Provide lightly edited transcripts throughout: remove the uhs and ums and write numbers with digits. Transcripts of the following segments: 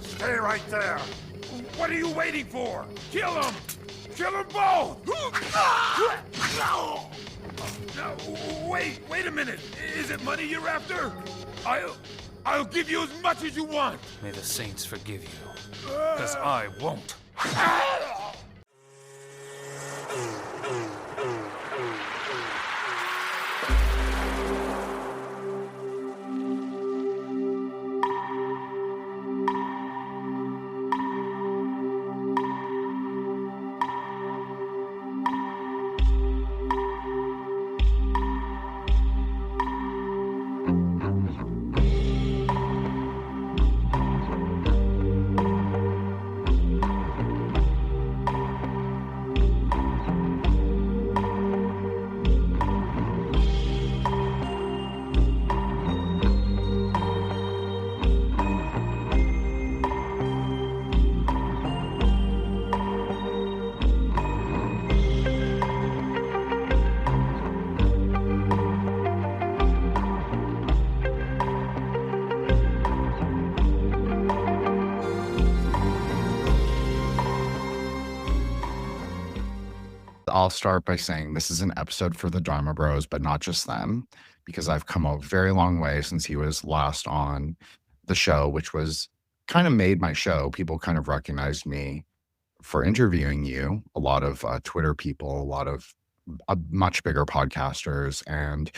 Stay right there. What are you waiting for? Kill them! Kill them both! No, wait a minute. Is it money you're after? I'll give you as much as you want. May the saints forgive you, because I won't. I'll start by saying this is an episode for the Dharma Bros, but not just them, because I've come a very long way since he was last on the show, which was kind of made my show. People kind of recognized me for interviewing you, a lot of Twitter people, a lot of much bigger podcasters, and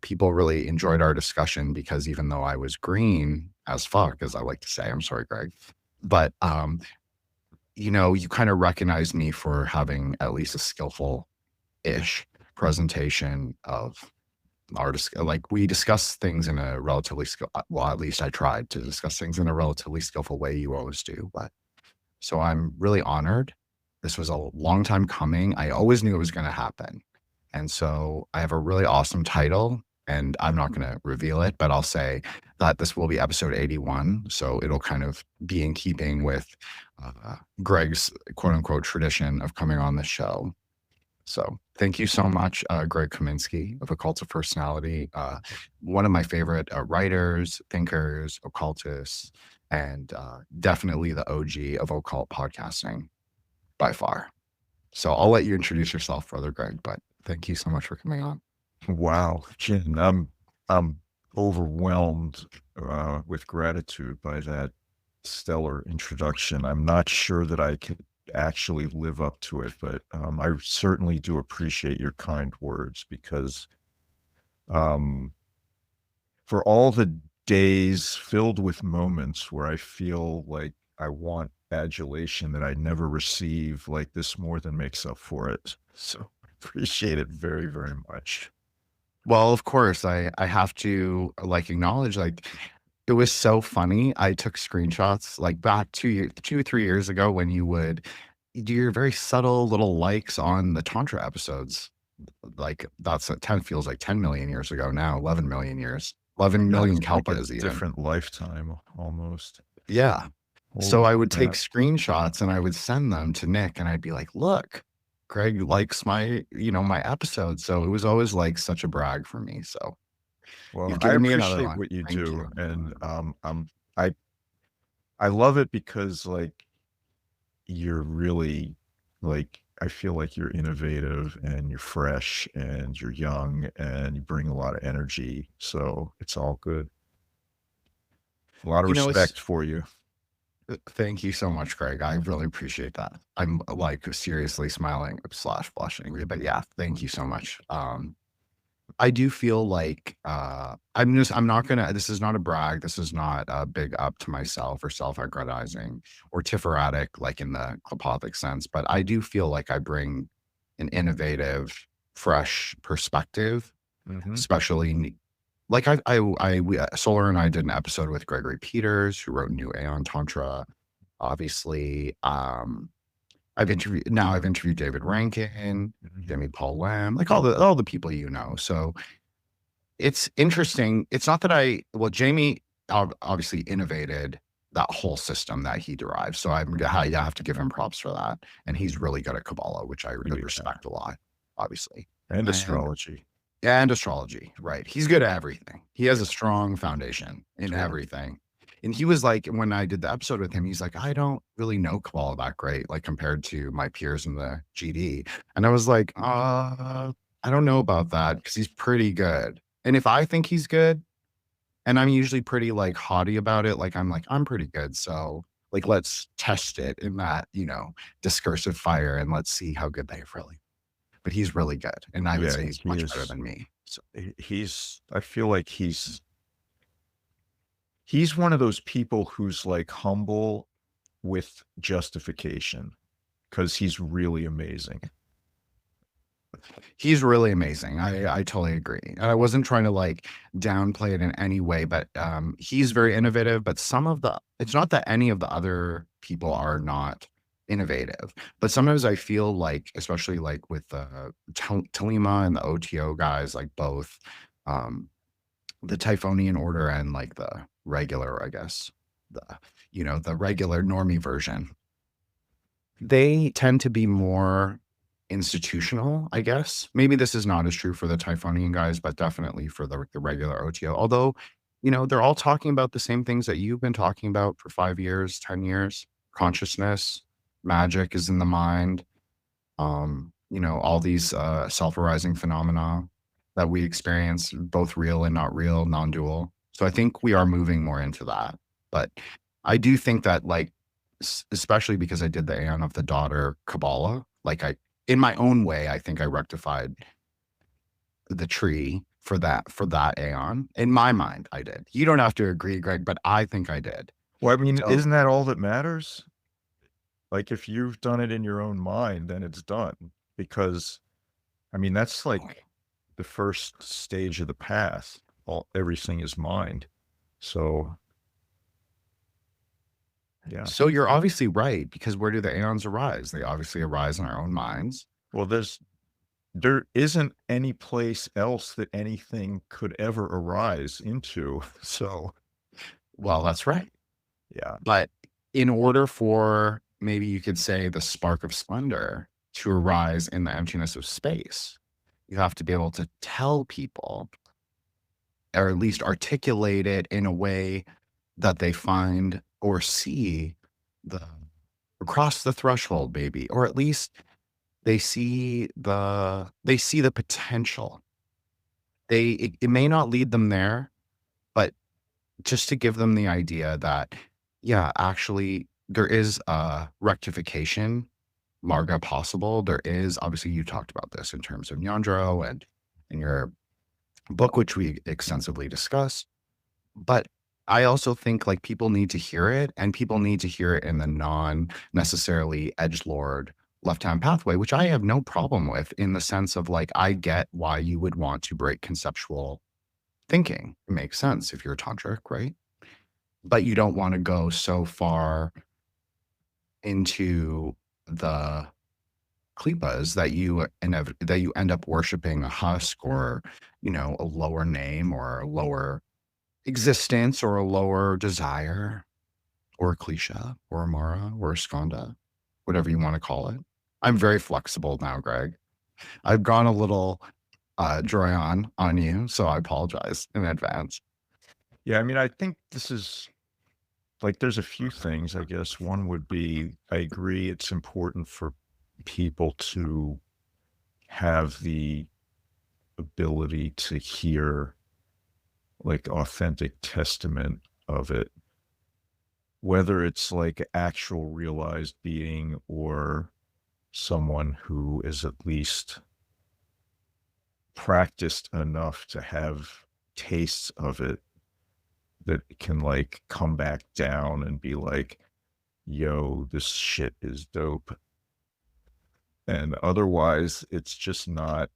people really enjoyed our discussion because even though I was green as fuck, as I like to say, I'm sorry, Greg, but you know, you kind of recognize me for having at least a skillful-ish presentation of our, like we discuss things in a relatively, well, at least I tried to discuss things in a relatively skillful way. You always do, but so I'm really honored. This was a long time coming. I always knew it was going to happen. And so I have a really awesome title, and I'm not going to reveal it, but I'll say that this will be episode 81. So it'll kind of be in keeping with Greg's quote unquote tradition of coming on the show. So thank you so much, Greg Kaminsky of Occult of Personality, one of my favorite writers, thinkers, occultists, and definitely the OG of occult podcasting by far. So I'll let you introduce yourself, Brother Greg, but thank you so much for coming on. Wow, Jin, I'm overwhelmed with gratitude by that stellar introduction. I'm not sure that I can actually live up to it, but I certainly do appreciate your kind words because for all the days filled with moments where I feel like I want adulation that I never receive, like this more than makes up for it. So appreciate it very, very much. Well, of course, I have to like acknowledge, like, it was so funny. I took screenshots like back 2 or 3 years ago when you would do your very subtle little likes on the Tantra episodes. Like that's 10 feels like 10 million years ago now, 11 million years, 11 million kalpas even. Different lifetime almost. Yeah. Holy So I would crap. take screenshots and I would send them to Nick and I'd be like, look, Greg likes my, my episode. So it was always like such a brag for me. So Well, you've I given me another appreciate one. what you Thank do, you. and I love it because like you're really like I feel like you're innovative and you're fresh and you're young and you bring a lot of energy. So it's all good. A lot of You know, it's- respect for you. Thank you so much, Greg. I really appreciate that. I'm like seriously smiling / blushing, but yeah, thank you so much. I do feel like I'm not gonna, this is not a brag, this is not a big up to myself or self-aggrandizing or tiferatic like in the Klapothic sense, but I do feel like I bring an innovative, fresh perspective, especially like Solar and I did an episode with Gregory Peters, who wrote New Aeon Tantra. Obviously, I've interviewed David Rankin, Jimmy Paul Lamb, like all the people So it's interesting. It's not that Jamie obviously innovated that whole system that he derived. So I have to give him props for that. And he's really good at Kabbalah, which I really respect a lot, obviously. And astrology. And astrology, right. He's good at everything. He has a strong foundation in everything. And he was like, when I did the episode with him, he's like, I don't really know Kabbalah that great, like compared to my peers in the GD. And I was like, I don't know about that because he's pretty good. And if I think he's good, and I'm usually pretty like haughty about it, like I'm pretty good. So like, let's test it in that, discursive fire and let's see how good they've really. But he's really good. And I would say he's much better than me. So I feel like he's one of those people who's like humble with justification because he's really amazing. He's really amazing. I totally agree. And I wasn't trying to like downplay it in any way, but he's very innovative. But it's not that any of the other people are not innovative, but sometimes I feel like, especially like with Talima and the OTO guys, like both the Typhonian order and like the regular, I guess, the regular normie version, they tend to be more institutional, I guess. Maybe this is not as true for the Typhonian guys, but definitely for the regular OTO. Although, they're all talking about the same things that you've been talking about for 5 years, 10 years. Consciousness, magic is in the mind. All these self-arising phenomena that we experience, both real and not real, non-dual. So I think we are moving more into that. But I do think that, like, especially because I did the Aeon of the Daughter Kabbalah, like in my own way, I think I rectified the tree for that Aeon. In my mind, I did. You don't have to agree, Greg, but I think I did. Well, I mean, isn't that all that matters? Like, if you've done it in your own mind, then it's done. Because, I mean, that's like the first stage of the path. Everything is mind. So, yeah. So you're obviously right, because where do the aeons arise? They obviously arise in our own minds. Well, there isn't any place else that anything could ever arise into. So, well, that's right. Yeah. But in order for, maybe you could say, the spark of splendor to arise in the emptiness of space, you have to be able to tell people, or at least articulate it in a way that they find or see across the threshold, maybe, or at least they see the potential. It may not lead them there, but just to give them the idea that, yeah, actually there is a rectification marga possible. There is, obviously you talked about this in terms of Nyandro and in your book, which we extensively discuss. But I also think like people need to hear it, and people need to hear it in the non-necessarily edgelord left-hand pathway, which I have no problem with, in the sense of like, I get why you would want to break conceptual thinking. It makes sense if you're a tantric, right? But you don't want to go so far into the klipas that you end up worshiping a husk, or a lower name, or a lower existence, or a lower desire, or a cliche, or a mara, or a skanda, whatever you want to call it. I'm very flexible now, Greg. I've gone a little dry on you, so I apologize in advance. Yeah, I mean, I think this is like, there's a few things, I guess. One would be, I agree, it's important for people to have the ability to hear like authentic testament of it, whether it's like actual realized being or someone who is at least practiced enough to have tastes of it that can like come back down and be like, yo, this shit is dope. And otherwise it's just not.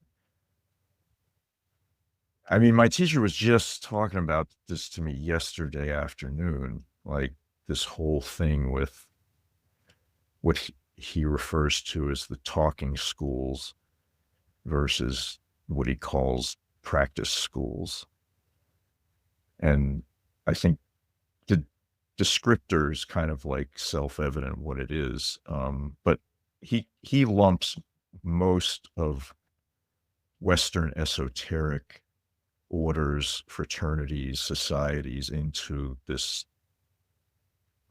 I mean, my teacher was just talking about this to me yesterday afternoon, like this whole thing with what he refers to as the talking schools versus what he calls practice schools. And I think the descriptor is kind of like self-evident what it is. But he lumps most of Western esoteric orders, fraternities, societies into this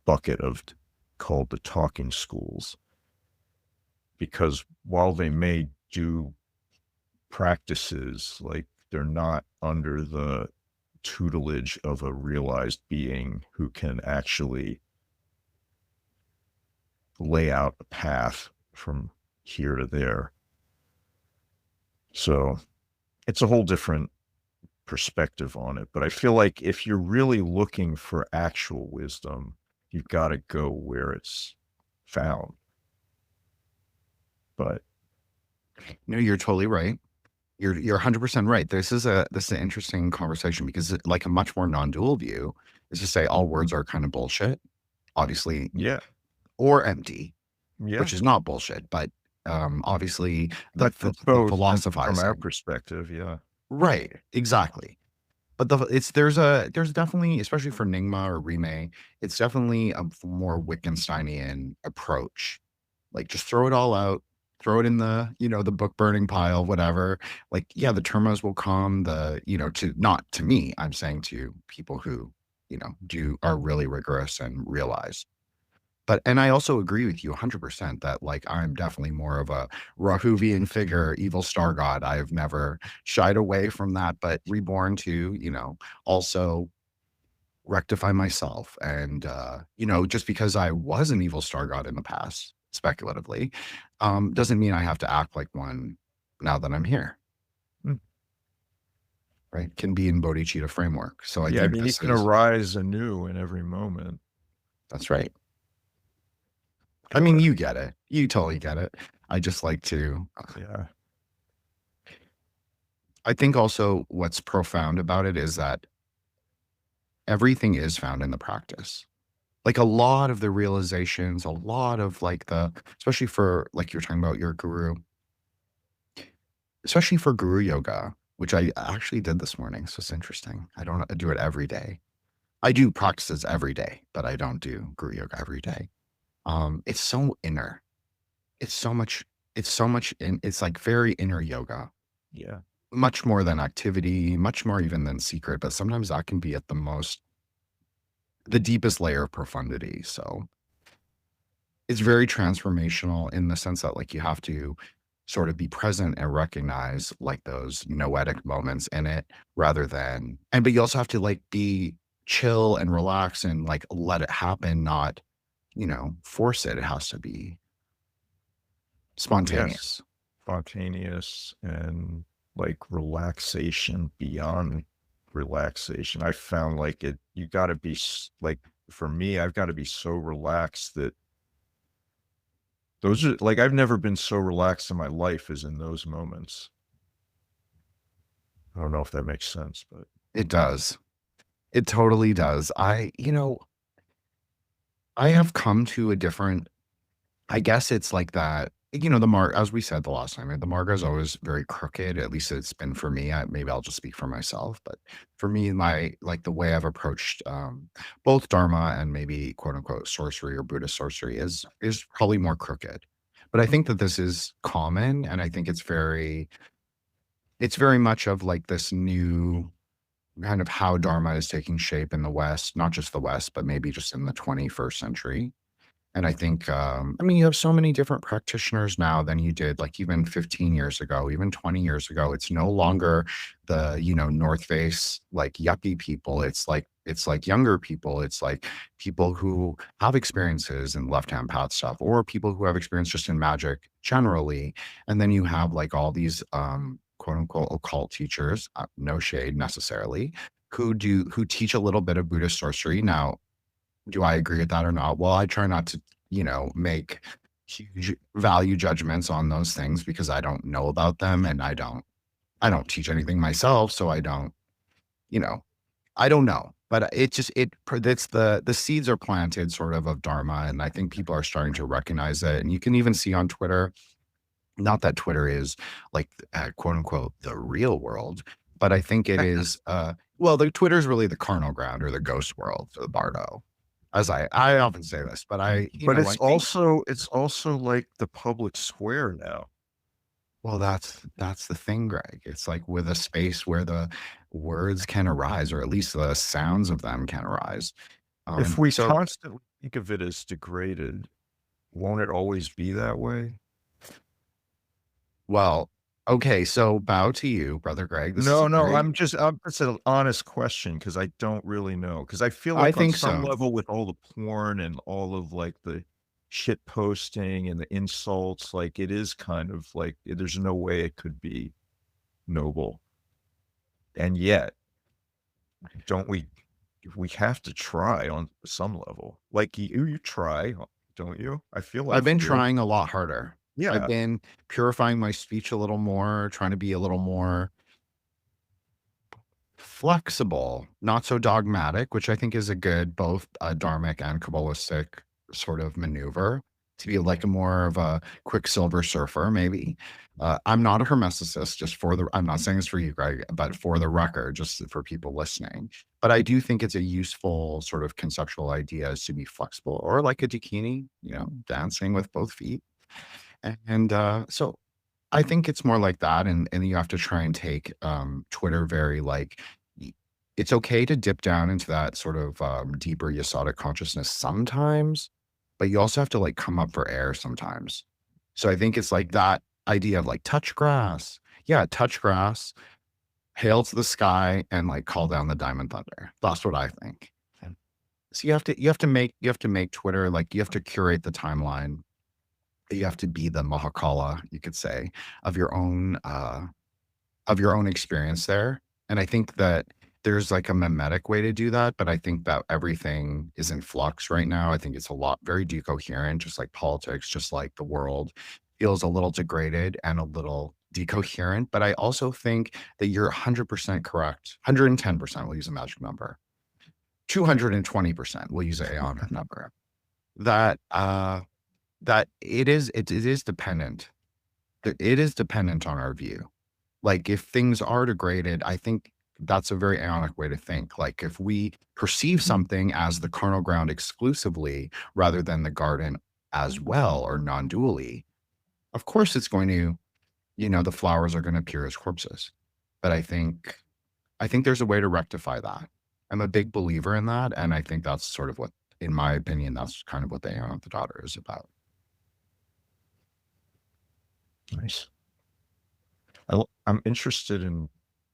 bucket of called the talking schools, because while they may do practices, like they're not under the tutelage of a realized being who can actually lay out a path from here to there. So it's a whole different perspective on it. But I feel like if you're really looking for actual wisdom, you've got to go where it's found. But No, you're totally right. You're 100% right. This is an interesting conversation, because like a much more non-dual view is to say all words are kind of bullshit, obviously, yeah, or empty, yeah. which is not bullshit, but obviously the But both from philosophizing. our perspective, yeah. Right, exactly. But there's definitely, especially for Nyingma or Rime, it's definitely a more Wittgensteinian approach. Like, just throw it all out, throw it in the, the book burning pile, whatever. Like, yeah, the termos will come, not to me, I'm saying to people who, are really rigorous and realize. And I also agree with you 100% that, like, I'm definitely more of a Rahuvian figure, evil star god. I've never shied away from that, but reborn to, also rectify myself. And, just because I was an evil star god in the past, speculatively, doesn't mean I have to act like one now that I'm here. Mm. Right? Can be in bodhicitta framework. So I Yeah, I think mean, you this can is, arise anew in every moment. that's right. I mean, you get it. You totally get it. I just like to, Yeah. I think also what's profound about it is that everything is found in the practice. Like, a lot of the realizations, a lot of like especially for, like, you're talking about your guru, especially for guru yoga, which I actually did this morning. So it's interesting. I don't do it every day. I do practices every day, but I don't do guru yoga every day. It's so inner. It's like very inner yoga. Yeah. Much more than activity, much more even than secret, but sometimes that can be at the deepest layer of profundity. So it's very transformational in the sense that, like, you have to sort of be present and recognize, like, those noetic moments in it, rather than, but you also have to, like, be chill and relax and, like, let it happen, not, force it. It has to be spontaneous. Yes. Spontaneous and like relaxation beyond relaxation. I found like you got to be like, for me, I've got to be so relaxed that those are like, I've never been so relaxed in my life as in those moments. I don't know if that makes sense, but It does. It totally does. I have come to a different, I guess it's like that, as we said the last time, the marga is always very crooked. At least it's been for me. Maybe I'll just speak for myself, but for me, the way I've approached both Dharma and maybe quote unquote sorcery or Buddhist sorcery is probably more crooked. But I think that this is common, and I think it's very much of like this new kind of how Dharma is taking shape in the West, not just the West, but maybe just in the 21st century. And I think, you have so many different practitioners now than you did, like, even 15 years ago, even 20 years ago. It's no longer the, North Face, like, yuppie people. It's like younger people. It's like people who have experiences in left-hand path stuff, or people who have experience just in magic generally. And then you have, like, all these, quote unquote occult teachers, no shade necessarily, who teach a little bit of Buddhist sorcery. Now, do I agree with that or not? Well, I try not to, make huge value judgments on those things, because I don't know about them, and I don't teach anything myself. So I don't know, but it's the seeds are planted sort of Dharma. And I think people are starting to recognize it. And you can even see on Twitter, not that Twitter is like, quote unquote, the real world, but I think it is, the Twitter is really the carnal ground, or the ghost world, or the Bardo. As I often say this, but it's also like the public square now. Well, that's the thing, Greg. It's like with a space where the words can arise, or at least the sounds of them can arise. If we So, constantly think of it as degraded, won't it always be that way? well, okay, so bow to you, Brother Greg. This is No, a no, very, it's an honest question because I don't really know. Because I feel I like on think some so. level with all the porn and all of like the shit posting and the insults, like it is kind of like there's no way it could be noble. And yet, don't we have to try on some level. Like you try, don't you? I feel I've like been you. trying a lot harder. I've Yeah. been purifying my speech a little more, trying to be a little more flexible, not so dogmatic, which I think is a good both dharmic and Kabbalistic sort of maneuver to be like a more of a quicksilver surfer, maybe. I'm not a hermeticist, just for the, I'm not saying this for you, Greg, but for the record, just for people listening. But I do think it's a useful sort of conceptual idea is to be flexible or like a Dakini, dancing with both feet. And so I think it's more like that, and you have to try and take, Twitter very, like y it's okay to dip down into that sort of, deeper yasodic consciousness sometimes, but you also have to, like, come up for air sometimes. So I think it's like that idea of, like, touch grass. Yeah, touch grass, hail to the sky, and, like, call down the diamond thunder. That's what I think. So you have to make Twitter, like, you have to curate the timeline. You have to be the Mahakala, you could say, of your own experience there. And I think that there's like a mimetic way to do that, but I think that everything is in flux right now. I think it's a lot very decoherent, just like politics, just like the world feels a little degraded and a little decoherent. But I also think that you're 100% correct. 110%, we'll use a magic number. 220%, we'll use an Aeonic number. That that it is dependent. It is dependent on our view. Like, if things are degraded, I think that's a very Aeonic way to think. Like, if we perceive something as the carnal ground exclusively rather than the garden as well or non-dually, of course it's going to, the flowers are gonna appear as corpses. But I think there's a way to rectify that. I'm a big believer in that, and I think that's sort of what, in my opinion, that's kind of what the Aeon of the Daughter is about. Nice. I'm interested in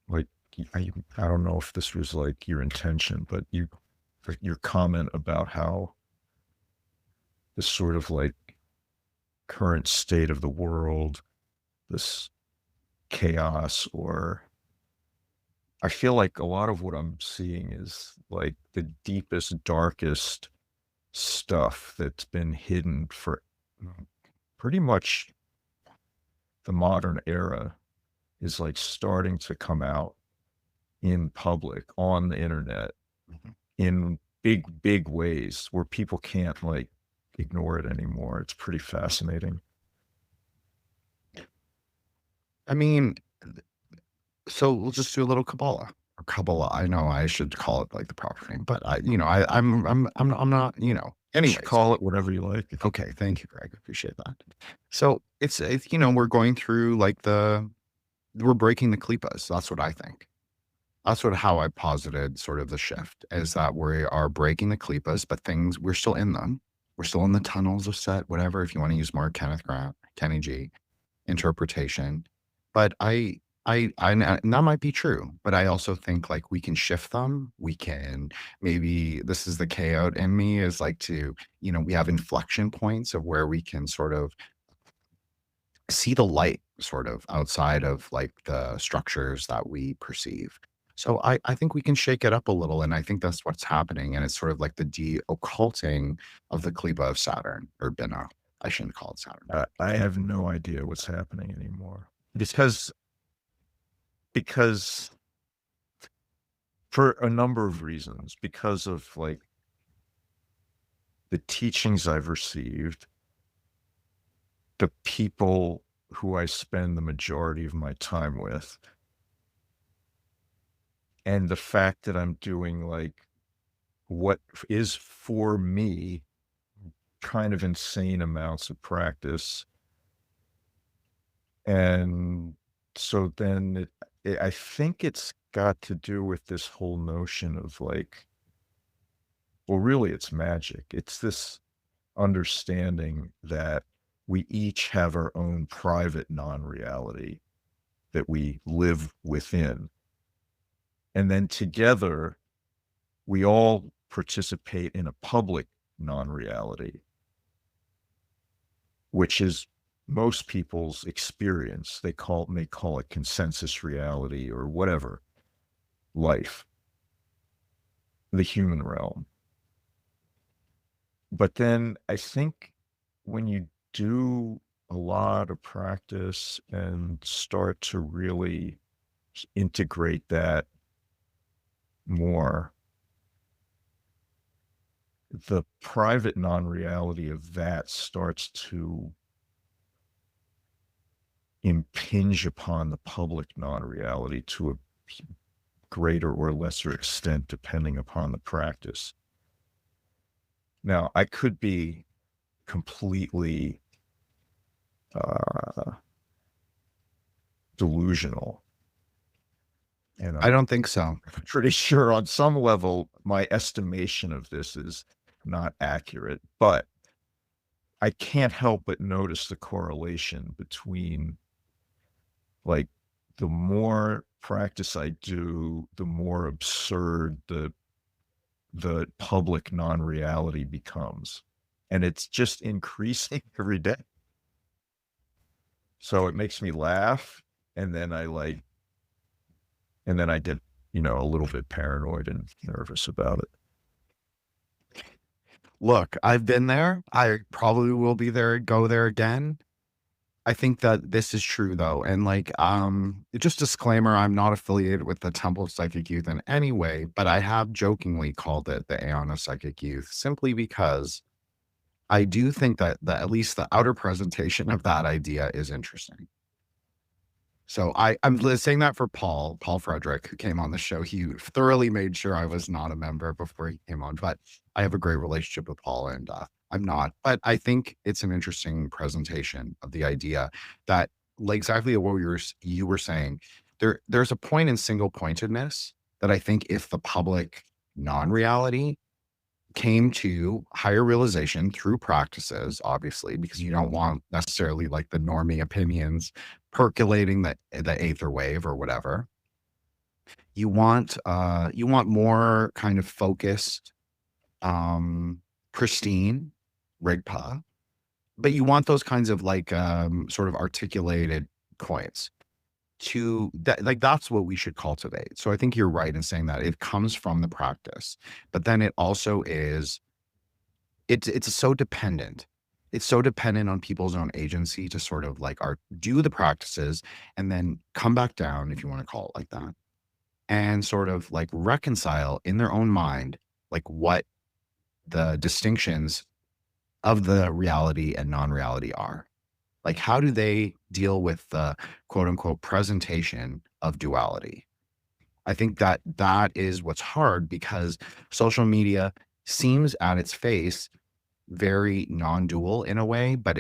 like I don't know if this was like your intention, but your comment about how this sort of like current state of the world, this chaos, or I feel like a lot of what I'm seeing is like the deepest, darkest stuff that's been hidden for pretty much the modern era is like starting to come out in public on the internet Mhm. in big, big ways where people can't like ignore it anymore. It's pretty fascinating. I mean, so we'll just do a little Kabbalah or Kabbalah. I know I should call it like the proper name, but I'm not, You should anyways. call it whatever you like. Okay. Thank you, Greg. Appreciate that. So it's, we're going through like we're breaking the klipas. That's what I think. That's how I posited sort of the shift is that we are breaking the klipas, but we're still in them. We're still in the tunnels of set, whatever, if you want to use more Kenny G interpretation. But and that might be true, but I also think like we can shift them. We can, maybe this is the chaos in me is like we have inflection points of where we can sort of see the light sort of outside of like the structures that we perceive. So I think we can shake it up a little. And I think that's what's happening. And it's sort of like the de-occulting of the Klipa of Saturn or Binah. I shouldn't call it Saturn. I have no idea what's happening anymore because for a number of reasons, because of like the teachings I've received, the people who I spend the majority of my time with, and the fact that I'm doing like what is for me kind of insane amounts of practice. And so then I think it's got to do with this whole notion of like, well, really it's magic. It's this understanding that we each have our own private non-reality that we live within. And then together, we all participate in a public non-reality, which is most people's experience. May call it consensus reality or whatever, life, the human realm. But then I think when you do a lot of practice and start to really integrate that more, the private non-reality of that starts to impinge upon the public non-reality to a greater or lesser extent, depending upon the practice. Now, I could be completely delusional. And I don't think so. I'm pretty sure on some level, my estimation of this is not accurate, but I can't help but notice the correlation between, like, the more practice I do, the more absurd the public non-reality becomes. And it's just increasing every day. So it makes me laugh. And then I get, a little bit paranoid and nervous about it. Look, I've been there. I probably will go there again. I think that this is true though. And just disclaimer, I'm not affiliated with the Temple of Psychic Youth in any way, but I have jokingly called it the Aeon of Psychic Youth simply because I do think that at least the outer presentation of that idea is interesting. So I'm saying that for Paul Frederick, who came on the show. He thoroughly made sure I was not a member before he came on, but I have a great relationship with Paul, and I'm not. But I think it's an interesting presentation of the idea that, like exactly what you were saying, there's a point in single pointedness that I think if the public non-reality came to higher realization through practices, obviously, because you don't want necessarily like the normie opinions percolating the aether wave or whatever. You want more kind of focused, pristine rigpa, but you want those kinds of sort of articulated points to that, that's what we should cultivate. So I think you're right in saying that it comes from the practice, but then it also is, it's so dependent. It's so dependent on people's own agency to sort of do the practices and then come back down, if you want to call it like that, and sort of reconcile in their own mind, what the distinctions of the reality and non-reality are. How do they deal with the quote unquote presentation of duality? I think that is what's hard, because social media seems at its face very non-dual in a way, but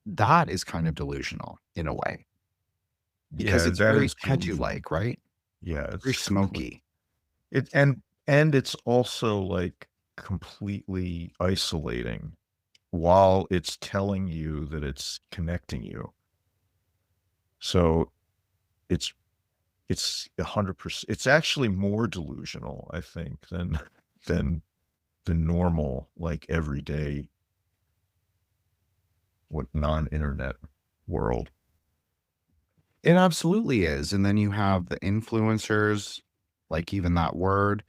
that is kind of delusional in a way, because it's very Ketu-like, right? Yeah, it's very smoky. And it's also completely isolating while it's telling you that it's connecting you. So it's 100%. It's actually more delusional, I think, than the normal, everyday, non-internet world. It absolutely is. And then you have the influencers, even that word,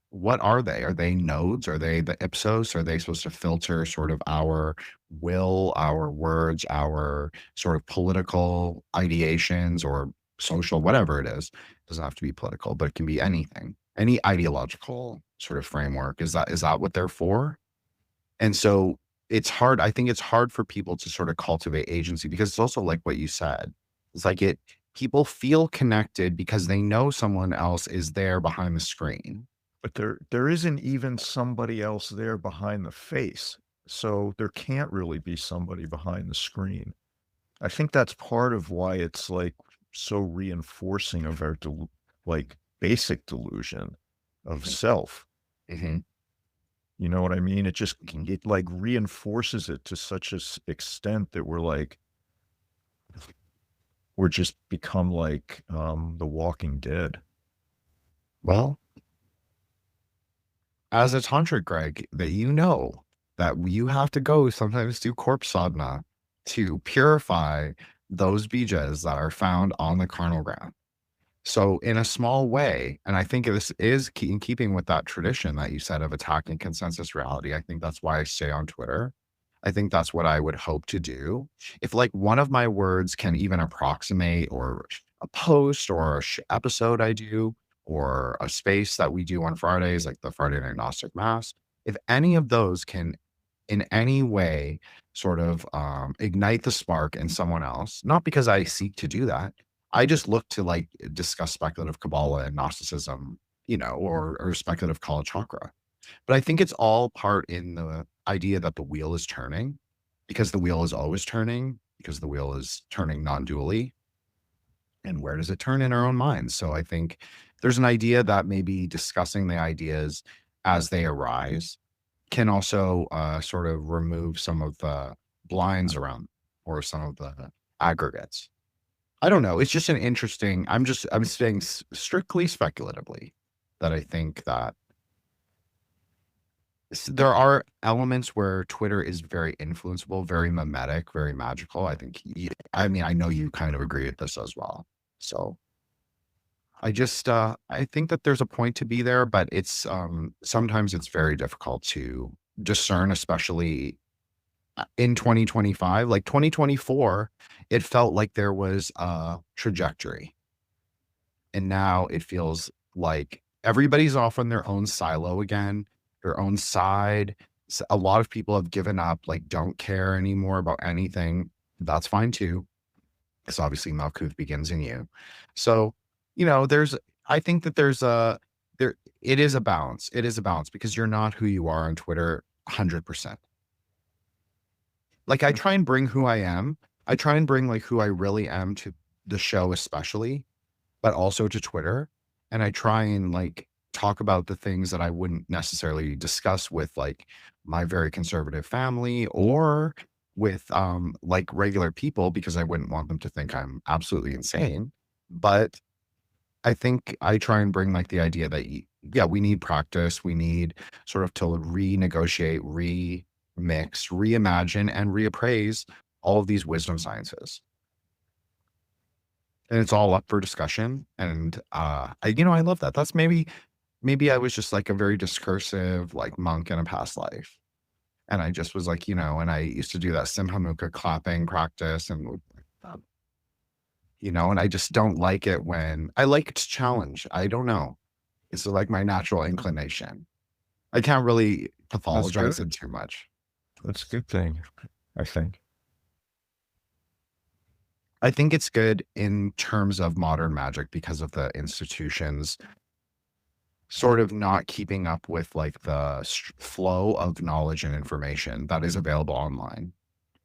what are they? Are they nodes? Are they the ipsos? Are they supposed to filter sort of our will, our words, our sort of political ideations or social, whatever it is? It doesn't have to be political, but it can be anything, any ideological sort of framework. Is that what they're for? And so it's hard. I think it's hard for people to sort of cultivate agency, because it's also like what you said. It's people feel connected because they know someone else is there behind the screen. But there isn't even somebody else there behind the face. So there can't really be somebody behind the screen. I think that's part of why it's so reinforcing of our, basic delusion of self. Mm-hmm. You know what I mean? It like reinforces it to such a extent that we're just become like the Walking Dead. Well, as a tantric, Greg, that that you have to go sometimes do corpse sadhana to purify those bijas that are found on the carnal ground. So in a small way, and I think this is in keeping with that tradition that you said of attacking consensus reality. I think that's why I stay on Twitter. I think that's what I would hope to do. If like one of my words can even approximate, or a post or a episode I do, or a space that we do on Fridays, like the Friday Night Gnostic Mass, if any of those can in any way sort of ignite the spark in someone else, not because I seek to do that. I just look to like discuss speculative Kabbalah and Gnosticism, or speculative Kala Chakra. But I think it's all part in the idea that the wheel is turning, because the wheel is always turning, because the wheel is turning non-dually. And where does it turn? In our own minds. So I think there's an idea that maybe discussing the ideas as they arise can also sort of remove some of the blinds around, or some of the aggregates. I don't know. It's just an interesting, I'm saying strictly speculatively that I think that there are elements where Twitter is very influenceable, very mimetic, very magical. I think, I know you kind of agree with this as well. So I just, I think that there's a point to be there, but it's, sometimes it's very difficult to discern, especially in 2025. Like 2024, it felt like there was a trajectory. And now it feels like everybody's off on their own silo again, their own side. A lot of people have given up, like don't care anymore about anything. That's fine too. Because obviously Malkuth begins in you. So, I think that it is a balance. It is a balance, because you're not who you are on Twitter 100%. Like I try and bring who I am. I try and bring like who I really am to the show, especially, but also to Twitter. And I try and like talk about the things that I wouldn't necessarily discuss with like my very conservative family, or with like regular people, because I wouldn't want them to think I'm absolutely insane. But I think I try and bring like the idea that we need practice. We need sort of to renegotiate, remix, reimagine, and reappraise all of these wisdom sciences. And it's all up for discussion. And I love that. That's maybe I was just like a very discursive like monk in a past life. And I just was like, and I used to do that Simhamukha clapping practice, and and I just don't like it when I like to challenge. I don't know. It's like my natural inclination. I can't really pathologize it too much. That's a good thing, I think. I think it's good in terms of modern magic, because of the institutions sort of not keeping up with like the flow of knowledge and information that is available online.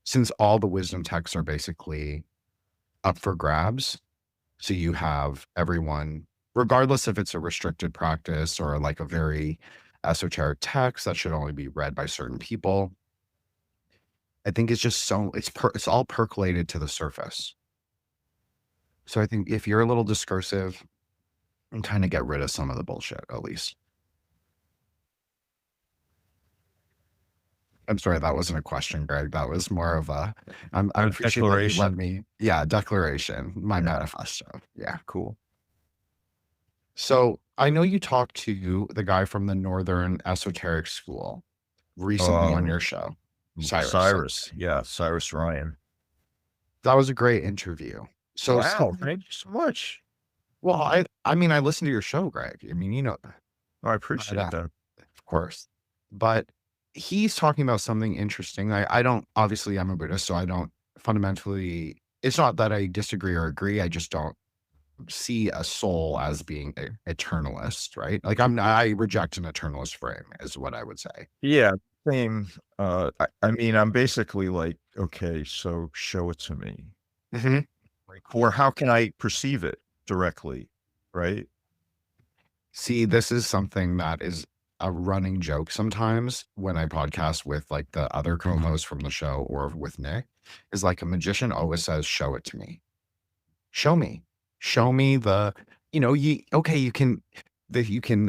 Since all the wisdom texts are basically up for grabs. So you have everyone, regardless if it's a restricted practice or like a very esoteric text that should only be read by certain people. I think it's just it's all percolated to the surface. So I think if you're a little discursive, and kind of get rid of some of the bullshit, at least. I'm sorry, that wasn't a question, Greg. That was more of a, I appreciate that you let me, declaration, my manifesto. Yeah, cool. So I know you talked to the guy from the Northern Esoteric School recently on your show. Cyrus. Yeah, Cyrus Ryan. That was a great interview. So wow, thank you so much. Well, I listened to your show, Greg. I appreciate that. Of course. But he's talking about something interesting. I don't, obviously I'm a Buddhist, so I don't fundamentally, it's not that I disagree or agree. I just don't see a soul as being an eternalist, right? Like I reject an eternalist frame, is what I would say. Yeah, same. I'm basically like, okay, so show it to me. Mm-hmm. Or how can I perceive it directly, right? See, this is something that is a running joke sometimes when I podcast with like the other co-hosts from the show or with Nick, is like a magician always says, show it to me. Show me. Show me the, you can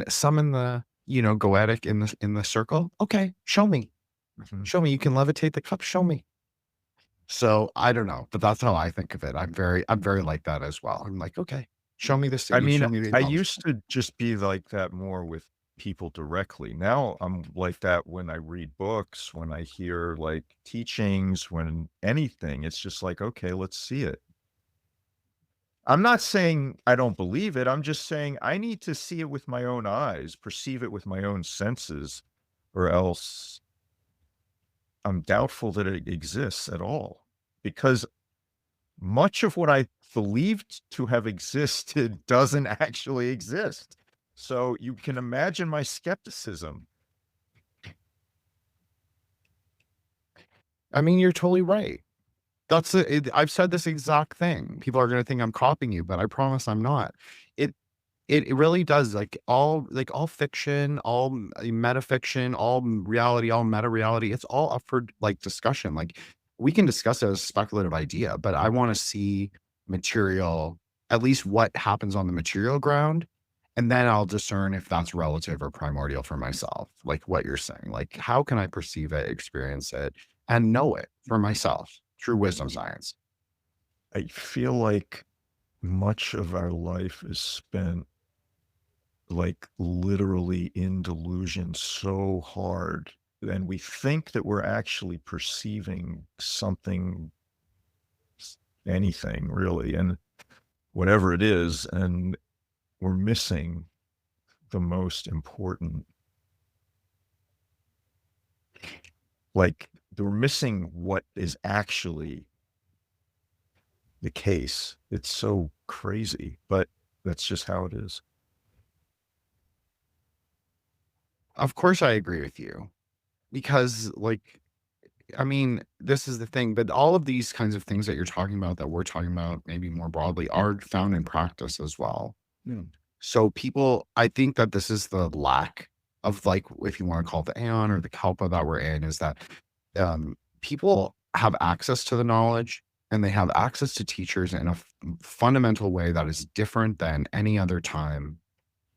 summon the, goetic in the circle. Okay, show me. Show me. You can levitate the cup. Show me. So I don't know, but that's how I think of it. I'm very like that as well. I'm like, okay, show me the city. I mean, show me the I used to just be like that more with people directly. Now I'm like that when I read books, when I hear like teachings, when anything. It's just like, okay, let's see it. I'm not saying I don't believe it. I'm just saying I need to see it with my own eyes, perceive it with my own senses, or else I'm doubtful that it exists at all. Because much of what I believed to have existed doesn't actually exist. So you can imagine my skepticism. I mean, you're totally right. I've said this exact thing. People are going to think I'm copying you, but I promise I'm not. It really does, like all fiction, all metafiction, all reality, all meta reality. It's all up for like discussion. Like we can discuss it as a speculative idea, but I want to see material, at least what happens on the material ground. And then I'll discern if that's relative or primordial for myself. Like what you're saying, like how can I perceive it, experience it, and know it for myself through wisdom science? I feel like much of our life is spent like literally in delusion so hard, and we think that we're actually perceiving something, anything really, and whatever it is, and we're missing the most important. Like we're missing what is actually the case. It's so crazy, but that's just how it is. Of course, I agree with you because, like, I mean, this is the thing, but all of these kinds of things that you're talking about, that we're talking about, maybe more broadly, are found in practice as well. Yeah. So I think that this is the lack of, like, if you want to call it the Aeon or the Kalpa that we're in, is that people have access to the knowledge and they have access to teachers in a fundamental way that is different than any other time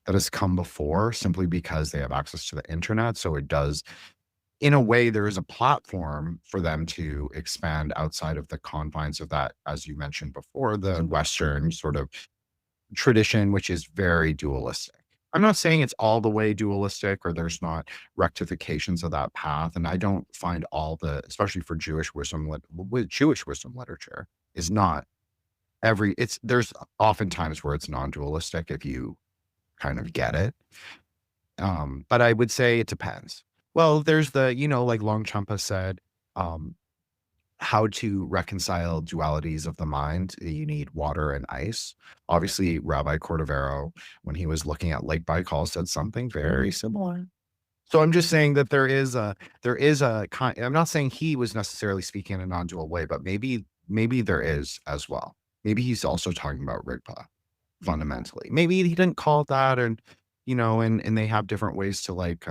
that has come before, simply because they have access to the internet. So it does, in a way, there is a platform for them to expand outside of the confines of that, as you mentioned before, the Western sort of tradition, which is very dualistic. I'm not saying it's all the way dualistic or there's not rectifications of that path. And I don't find especially for Jewish wisdom literature, is not there's often times where it's non-dualistic if you kind of get it. But I would say it depends. Well, there's the, like Longchenpa said, how to reconcile dualities of the mind. You need water and ice. Obviously, Rabbi Cordovero, when he was looking at Lake Baikal, said something very similar. So I'm just saying that there is a I'm not saying he was necessarily speaking in a non-dual way, but maybe there is as well. Maybe he's also talking about Rigpa fundamentally. Maybe he didn't call it that, and and they have different ways to like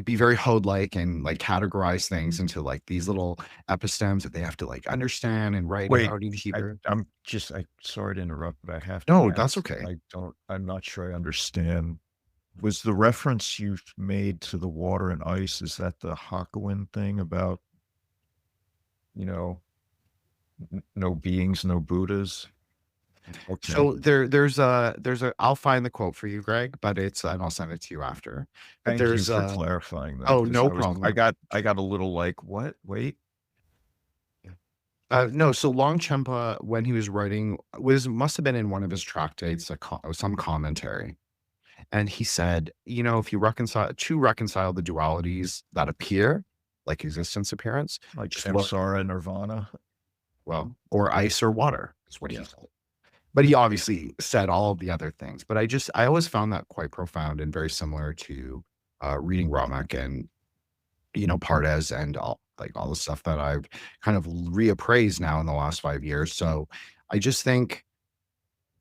be very Hode-like and like categorize things into like these little epistems that they have to like understand and write Wait, about in Hebrew. I'm sorry to interrupt, but I have to No, ask. that's okay. I'm not sure I understand. Was the reference you made to the water and ice, is that the Hakuin thing about, no beings, no Buddhas? Okay. So there's a I'll find the quote for you, Greg, but and I'll send it to you after. But Thank you for clarifying that. Oh, 'cause no problem. I got a little like, what? Wait. No, so Longchenpa, when he was writing, must have been in one of his tractates, some commentary. And he said, if you reconcile the dualities that appear, like existence appearance, Like just look, samsara, nirvana. well, or ice or water is what he said. But he obviously said all of the other things. But I always found that quite profound and very similar to reading Ramak and, Pardes and all the stuff that I've kind of reappraised now in the last 5 years. So I just think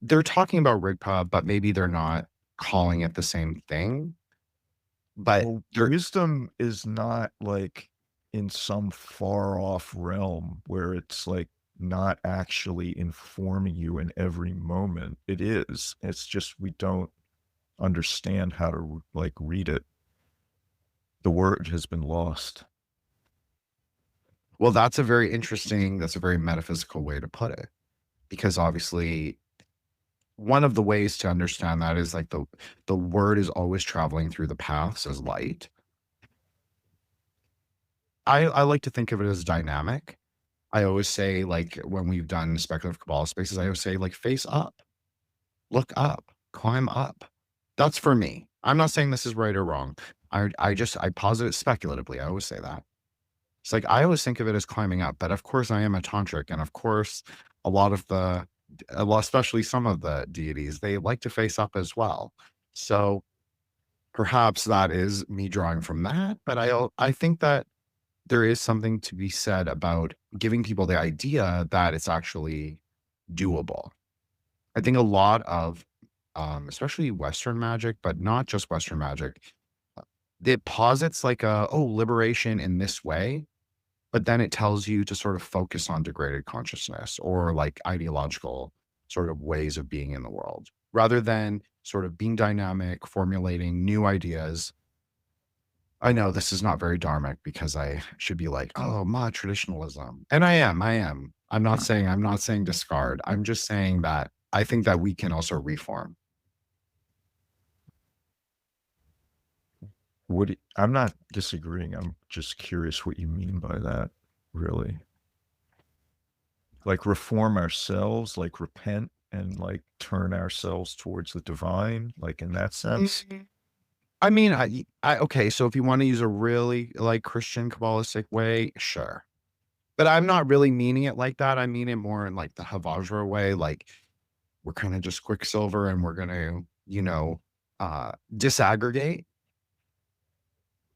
they're talking about Rigpa, but maybe they're not calling it the same thing. But Well, wisdom is not like in some far off realm where it's like not actually informing you in every moment. It is. It's just we don't understand how to like read it. The word has been lost. well, that's a very metaphysical way to put it, because obviously one of the ways to understand that is like the word is always traveling through the paths as light. I like to think of it as dynamic. I always say, like, when we've done speculative Kabbalah spaces, I always say, like, face up, look up, climb up. That's for me. I'm not saying this is right or wrong. I posit it speculatively. I always say that. It's like I always think of it as climbing up, but of course I am a tantric, and of course a lot of the, especially some of the deities, they like to face up as well. So perhaps that is me drawing from that, but I think that there is something to be said about giving people the idea that it's actually doable. I think a lot of, especially Western magic, but not just Western magic, it posits like liberation in this way, but then it tells you to sort of focus on degraded consciousness or like ideological sort of ways of being in the world, rather than sort of being dynamic, formulating new ideas. I know this is not very dharmic because I should be like, oh, ma traditionalism. And I am. I'm not saying discard. I'm just saying that I think that we can also reform. I'm not disagreeing. I'm just curious what you mean by that, really. Like reform ourselves, like repent and like turn ourselves towards the divine, like in that sense. I mean, okay, so if you want to use a really like Christian Kabbalistic way, sure. But I'm not really meaning it like that. I mean it more in like the Havajra way, like we're kind of just Quicksilver and we're going to, disaggregate,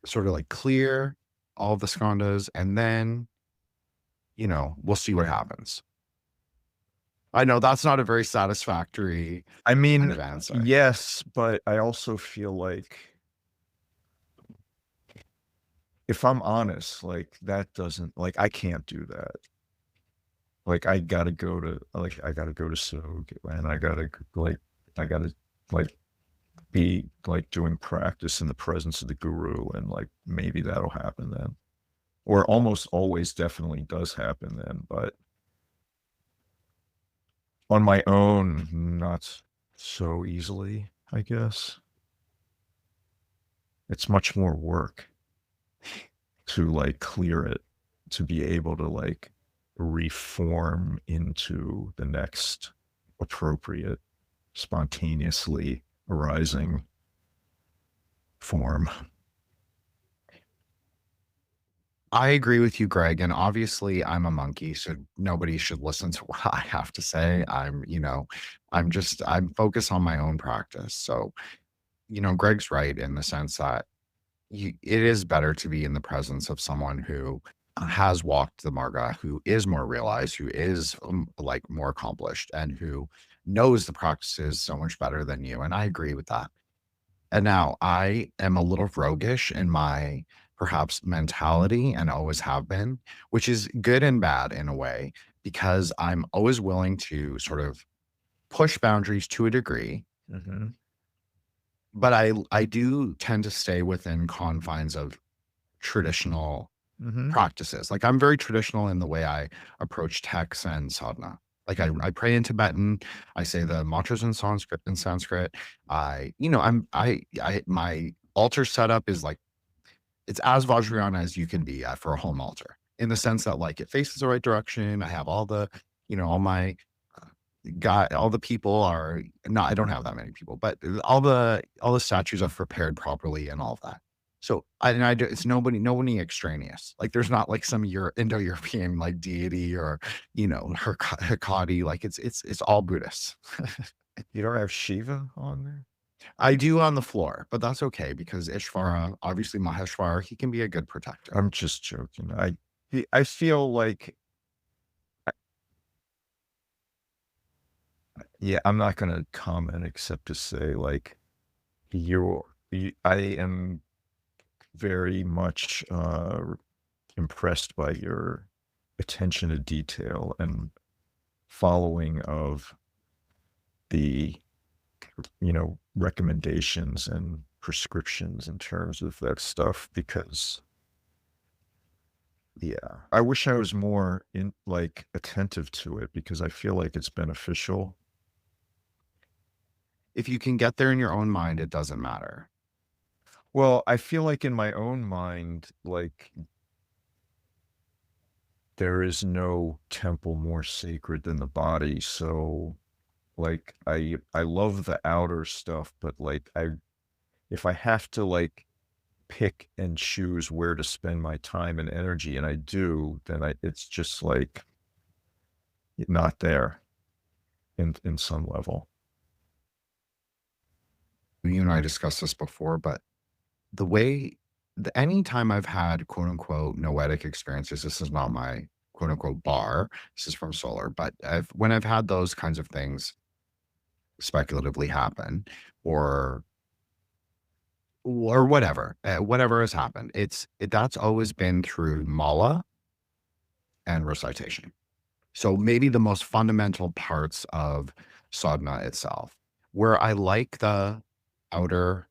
sort of like clear all the skandhas, and then, we'll see what happens. I know that's not a very satisfactory kind of answer. Yes, but I also feel like if I'm honest, like that doesn't like I can't do that. Like I gotta go to Sog, and I gotta like be like doing practice in the presence of the guru, and like maybe that'll happen then. Or almost always definitely does happen then, but on my own, not so easily, I guess. It's much more work to like clear it, to be able to like reform into the next appropriate, spontaneously arising form. I agree with you, Greg. And obviously I'm a monkey, so nobody should listen to what I have to say. I'm focused on my own practice. So, Greg's right in the sense that it is better to be in the presence of someone who has walked the marga, who is more realized, who is like more accomplished, and who knows the practices so much better than you. And I agree with that. And now I am a little roguish in my perhaps mentality, and always have been, which is good and bad in a way, because I'm always willing to sort of push boundaries to a degree. Mm-hmm. But I do tend to stay within confines of traditional practices. Like I'm very traditional in the way I approach texts and sadhana. Like I pray in Tibetan, I say the mantras in Sanskrit. My altar setup is like, it's as Vajrayana as you can be at for a home altar, in the sense that like it faces the right direction. I have all the, all my all the people are not, I don't have that many people, but all the statues are prepared properly and all of that. So it's nobody extraneous. Like there's not like some Indo-European like deity or, Hekati. Like it's all Buddhists. You don't have Shiva on there? I do on the floor, but that's okay because Ishvara, obviously Maheshwar, he can be a good protector. I'm just joking. I feel like, yeah, I'm not going to comment except to say like, I am very much impressed by your attention to detail and following of the, recommendations and prescriptions in terms of that stuff, because I wish I was more attentive to it, because I feel like it's beneficial. If you can get there in your own mind, it doesn't matter. Well, I feel like in my own mind, there is no temple more sacred than the body. So I love the outer stuff, but if I have to pick and choose where to spend my time and energy, and I do, then it's just not there in some level. You and I discussed this before, but anytime I've had quote unquote noetic experiences, this is not my quote unquote bar, this is from solar, but when I've had those kinds of things speculatively happen, or whatever has happened, that's always been through mala and recitation. So maybe the most fundamental parts of sadhana itself, where I like the outer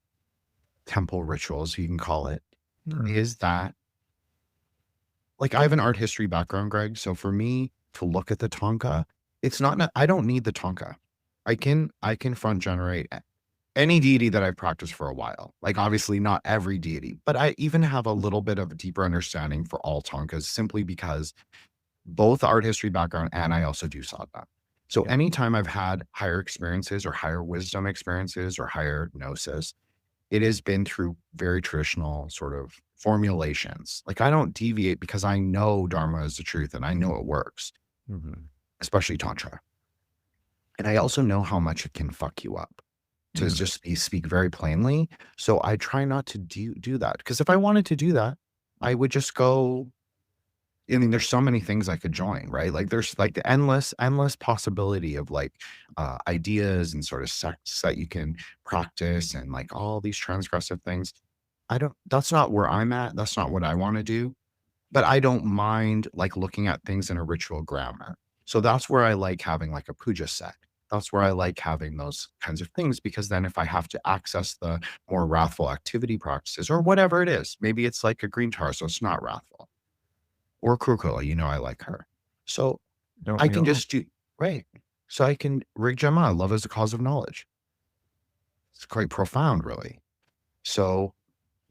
temple rituals, you can call it, is that I have an art history background, Greg. So for me to look at the Tanka, I don't need the Tanka. I can front generate any deity that I've practiced for a while. Obviously not every deity, but I even have a little bit of a deeper understanding for all Tankas, simply because both art history background and I also do sadhana. So anytime I've had higher experiences or higher wisdom experiences or higher gnosis, it has been through very traditional sort of formulations. I don't deviate, because I know Dharma is the truth and I know it works, especially Tantra. And I also know how much it can fuck you up, to just speak very plainly. So I try not to do that, because if I wanted to do that, I would just go. I mean, there's so many things I could join, right? There's the endless possibility of ideas and sort of sects that you can practice, and all these transgressive things. That's not where I'm at. That's not what I want to do. But I don't mind looking at things in a ritual grammar. So that's where I like having a puja set. That's where I like having those kinds of things, because then if I have to access the more wrathful activity practices or whatever it is, maybe it's a green tar, so it's not wrathful. Or Kurkula, I like her. So I can just do, right. So I can rig Jama, love as a cause of knowledge. It's quite profound, really. So,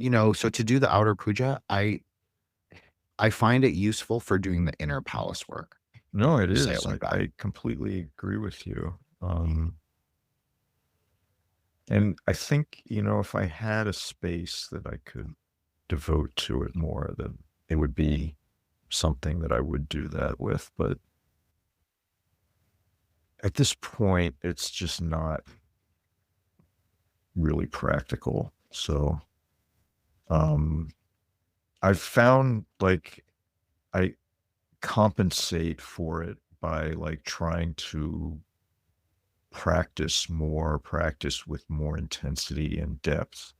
so to do the outer puja, I find it useful for doing the inner palace work. No, it is. Say it like that. I completely agree with you. And I think, if I had a space that I could devote to it more, then it would be something that I would do that with. But at this point, it's just not really practical. So I've found I compensate for it by trying to practice with more intensity and depth,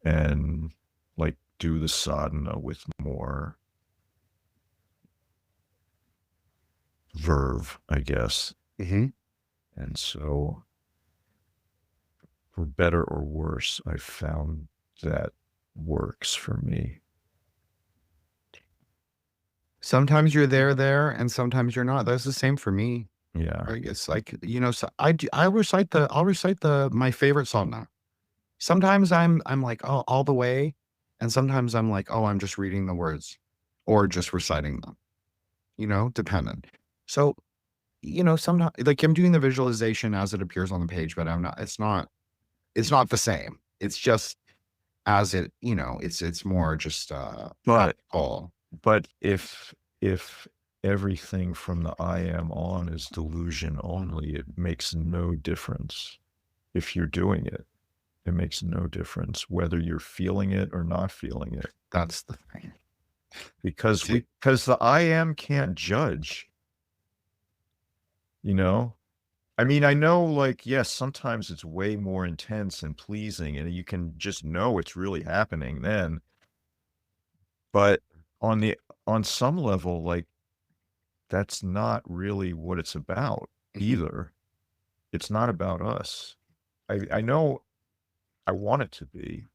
and do the sadhana with more verve, I guess. And so, for better or worse, I found that works for me. Sometimes you're there, and sometimes you're not. That's the same for me. Yeah. It's so I'll recite my favorite sadhana. Sometimes I'm oh, all the way. And sometimes I'm oh, I'm just reading the words or just reciting them, dependent. So, sometimes I'm doing the visualization as it appears on the page, but it's not the same. It's just as it, it's more just, but if everything from the I am on is delusion only, it makes no difference. If you're doing it, it makes no difference whether you're feeling it or not feeling it. That's the thing. Because the I am can't judge. I mean, I know, like, yes, sometimes it's way more intense and pleasing, and you can just know it's really happening then. But on the on some level, like, that's not really what it's about Mhm. either. It's not about us. I know I want it to be,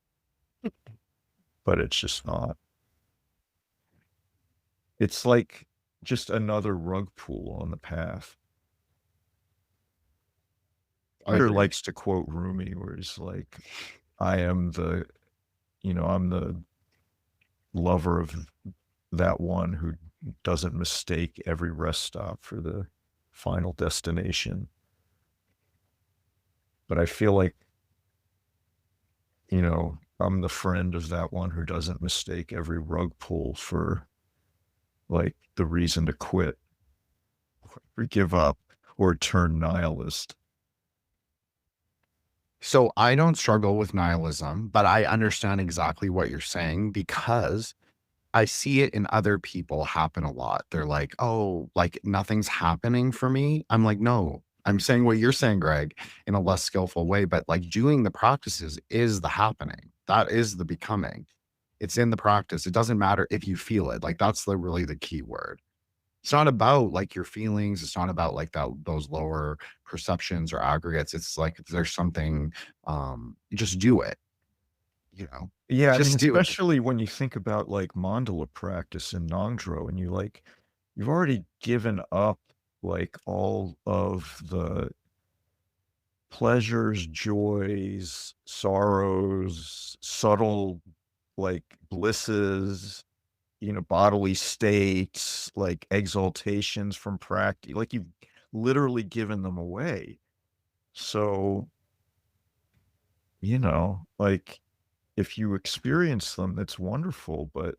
but it's just not. It's like just another rug pull on the path. Peter Agreed. likes to quote Rumi, where he's like, I am the, I'm the lover of that one who doesn't mistake every rest stop for the final destination. But I feel like, I'm the friend of that one who doesn't mistake every rug pull for like the reason to quit or give up or turn nihilist. So I don't struggle with nihilism, but I understand exactly what you're saying because I see it in other people happen a lot. They're like, "Oh, like nothing's happening for me." I'm like, "No, I'm saying what you're saying, Greg, in a less skillful way, but like doing the practices is the happening. That is the becoming. It's in the practice. It doesn't matter if you feel it. Like that's really the key word. It's not about like your feelings. It's not about like those lower perceptions or aggregates. It's like there's something, you just do it, you know, Yeah, I mean, just do it. especially when you think about like mandala practice in Nongdro and you've already given up like all of the pleasures, joys, sorrows, subtle like blisses, bodily states, like exaltations from practice. Like you've literally given them away. So, like if you experience them, that's wonderful, but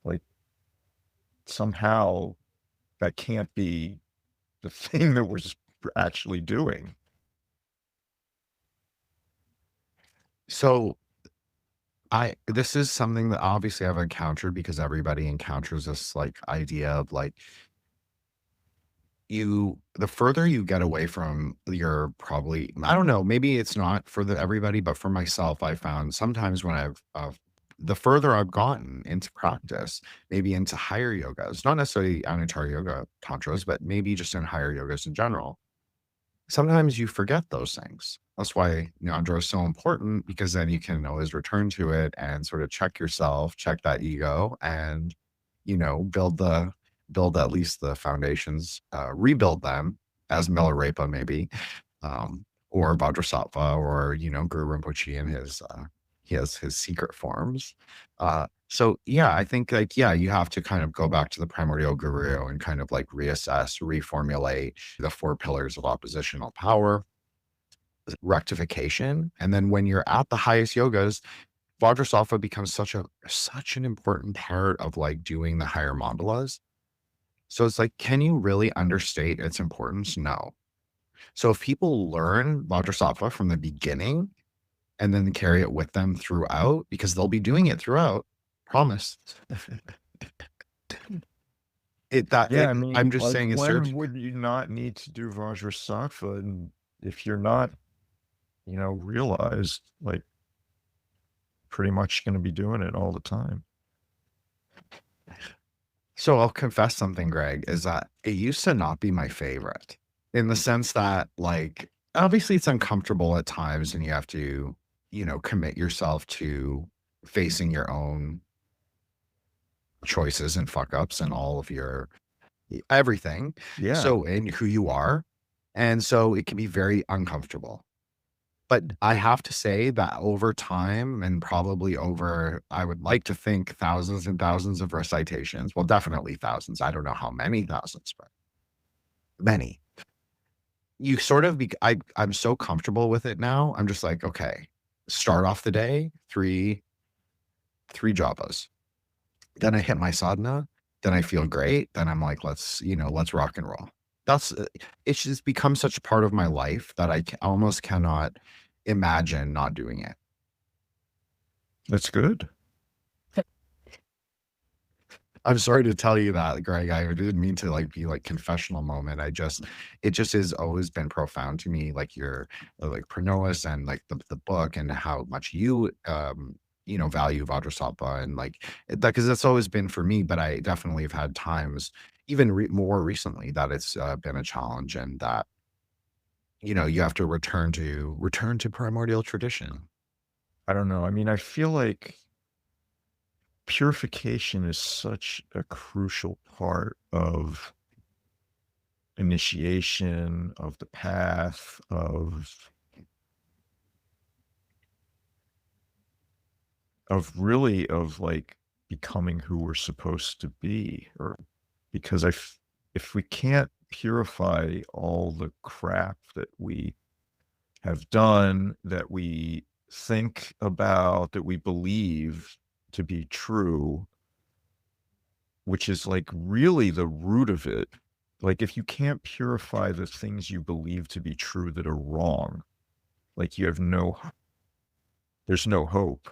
like somehow that can't be the thing that we're actually doing. So this is something that obviously I've encountered because everybody encounters this like idea of like the further you get away from your probably I don't know, maybe it's not for everybody, but for myself, I found sometimes when the further I've gotten into practice, maybe into higher yogas, not necessarily Anatara yoga tantras, but maybe just in higher yogas in general, sometimes you forget those things. That's why Nyandra is so important because then you can always return to it and sort of check yourself, check that ego, and build at least the foundations, rebuild them as Milarepa maybe, or Vajrasattva, or Guru Rinpoche in he has his secret forms. So yeah, I think like yeah, you have to kind of go back to the primordial guru and kind of like reassess, reformulate the four pillars of oppositional power, rectification, and then when you're at the highest yogas, Vajrasattva becomes such an important part of like doing the higher mandalas. So it's like, can you really understate its importance? No. So if people learn Vajrasattva from the beginning and then carry it with them throughout, because they'll be doing it throughout, promise. Yeah, I I'm mean, just like, saying it serves. when would you not need to do Vajrasattva? And if you're not, realized, like, pretty much going to be doing it all the time. So I'll confess something, Greg, is that it used to not be my favorite in the sense that, like, obviously it's uncomfortable at times and you have to, commit yourself to facing your own choices and fuck ups and all of your everything. Yeah. So, and who you are. And so it can be very uncomfortable. But I have to say that over time and probably over, I would like to think thousands and thousands of recitations, well, definitely thousands. I don't know how many thousands, but many. You sort of I'm so comfortable with it now. I'm just like, okay, start off the day, three jobas. Then I hit my sadhana. Then I feel great. Then I'm like, let's rock and roll. It's just become such a part of my life that I almost cannot imagine not doing it. That's good. I'm sorry to tell you that, Greg. I didn't mean to like be like confessional moment. It just has always been profound to me, like your like Pronois and like the book and how much you value Vajrasattva and like that, because that's always been for me. But I definitely have had times, even more recently, that it's been a challenge, and that you have to return to primordial tradition. I don't know. I mean, I feel like purification is such a crucial part of initiation, of the path, of like becoming who we're supposed to be, or because if we can't purify all the crap that we have done, that we think about, that we believe to be true, which is like really the root of it. Like if you can't purify the things you believe to be true that are wrong, like there's no hope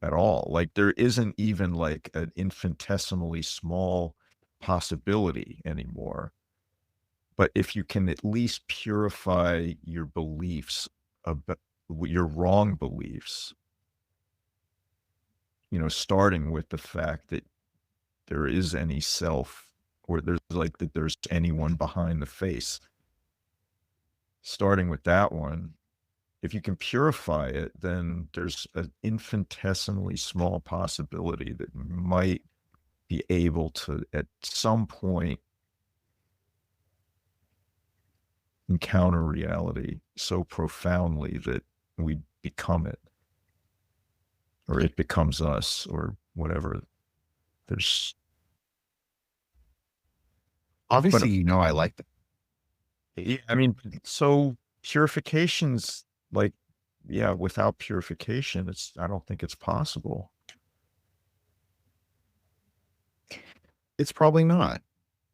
at all. Like there isn't even like an infinitesimally small possibility anymore. But if you can at least purify your beliefs, about your wrong beliefs, starting with the fact that there is any self, or there's anyone behind the face, starting with that one, if you can purify it, then there's an infinitesimally small possibility that you might be able to, at some point, encounter reality so profoundly that we become it, or it becomes us, or whatever. There's Obviously, I like that. yeah, I mean, so purification's like, yeah, without purification, I don't think it's possible. It's probably not.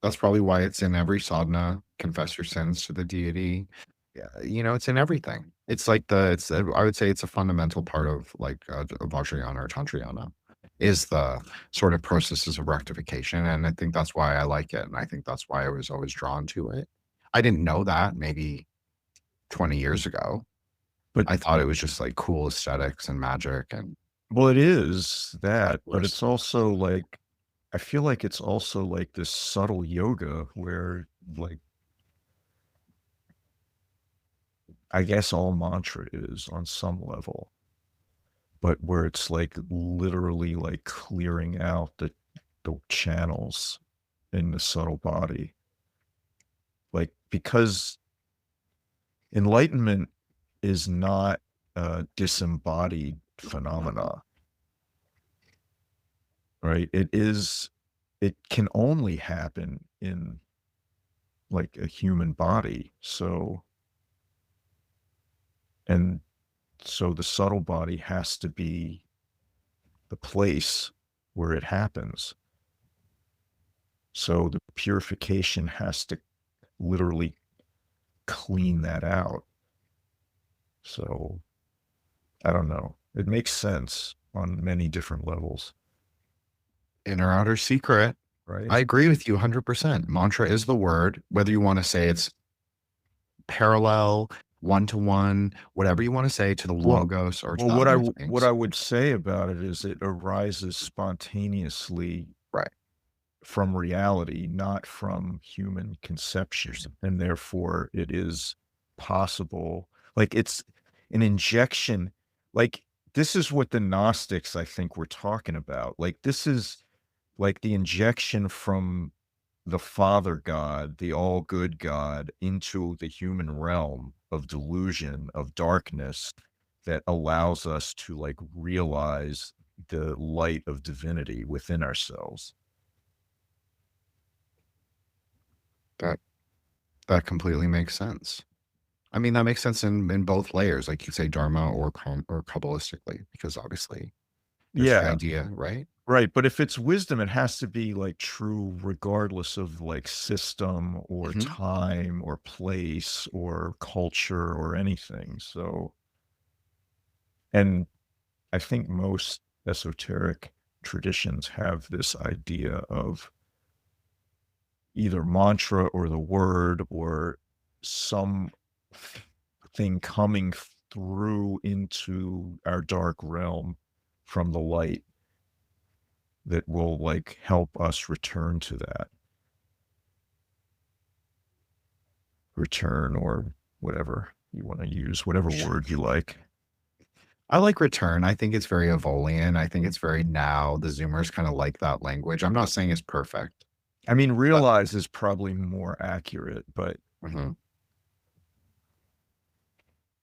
That's probably why it's in every sadhana. Confess your sins to the deity. Yeah, it's in everything. It's like I would say it's a fundamental part of like Vajrayana or Tantrayana, is the sort of processes of rectification. And I think that's why I like it. And I think that's why I was always drawn to it. I didn't know that maybe 20 years ago. But I thought it was just like cool aesthetics and magic. And well, it is that, but it's also like, I feel like it's also like this subtle yoga where, like, I guess all mantra is on some level, but where it's like literally like clearing out the channels in the subtle body. Like, because enlightenment is not a disembodied phenomena, right? It can only happen in like a human body. So the subtle body has to be the place where it happens. So the purification has to literally clean that out. So I don't know. It makes sense on many different levels. inner outer secret. Right. I agree with you 100%. Mantra is the word, whether you want to say it's parallel, one-to-one, whatever you want to say, to the logos or to the other things. What I would say about it is it arises spontaneously, right, from reality, not from human conceptions, and therefore it is possible. Like it's an injection. Like this is what the Gnostics, I think, were talking about. Like this is like the injection from the Father God, the all good God, into the human realm of delusion, of darkness, that allows us to like realize the light of divinity within ourselves. That completely makes sense. I mean, that makes sense in both layers, like you say, Dharma or Kabbalistically, because obviously there's the idea, right? Right. But if it's wisdom, it has to be like true regardless of like system or time or place or culture or anything. So, and I think most esoteric traditions have this idea of either mantra or the word or some thing coming through into our dark realm from the light that will like help us return to that. Return, or whatever you want to use, whatever word you like. I like return. I think it's very Evolian. I think it's very now. The Zoomers kind of like that language. I'm not saying it's perfect. I mean, realize is probably more accurate, but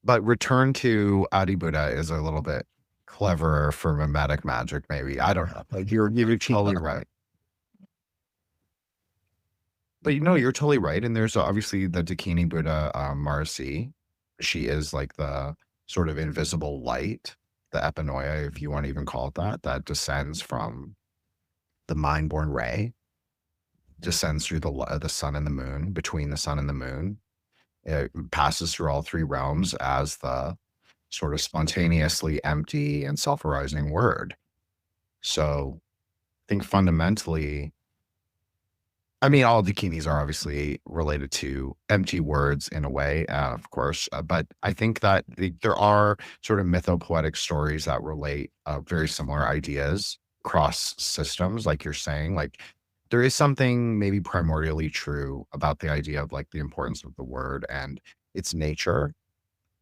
but return to Adi Buddha is a little bit cleverer for mimetic magic, maybe. I don't know. Like you're totally right. But you know, you're totally right. And there's obviously the Dakini Buddha, Marci. She is like the sort of invisible light, the epinoia, if you want to even call it that, that descends from the mind-born ray, descends through the sun and the moon, between the sun and the moon. It passes through all three realms as the sort of spontaneously empty and self-arising word. So I think fundamentally, I mean, all Dakinis are obviously related to empty words in a way, of course, but I think that there are sort of mythopoetic stories that relate very similar ideas across systems, like you're saying. Like there is something maybe primordially true about the idea of like the importance of the word and its nature.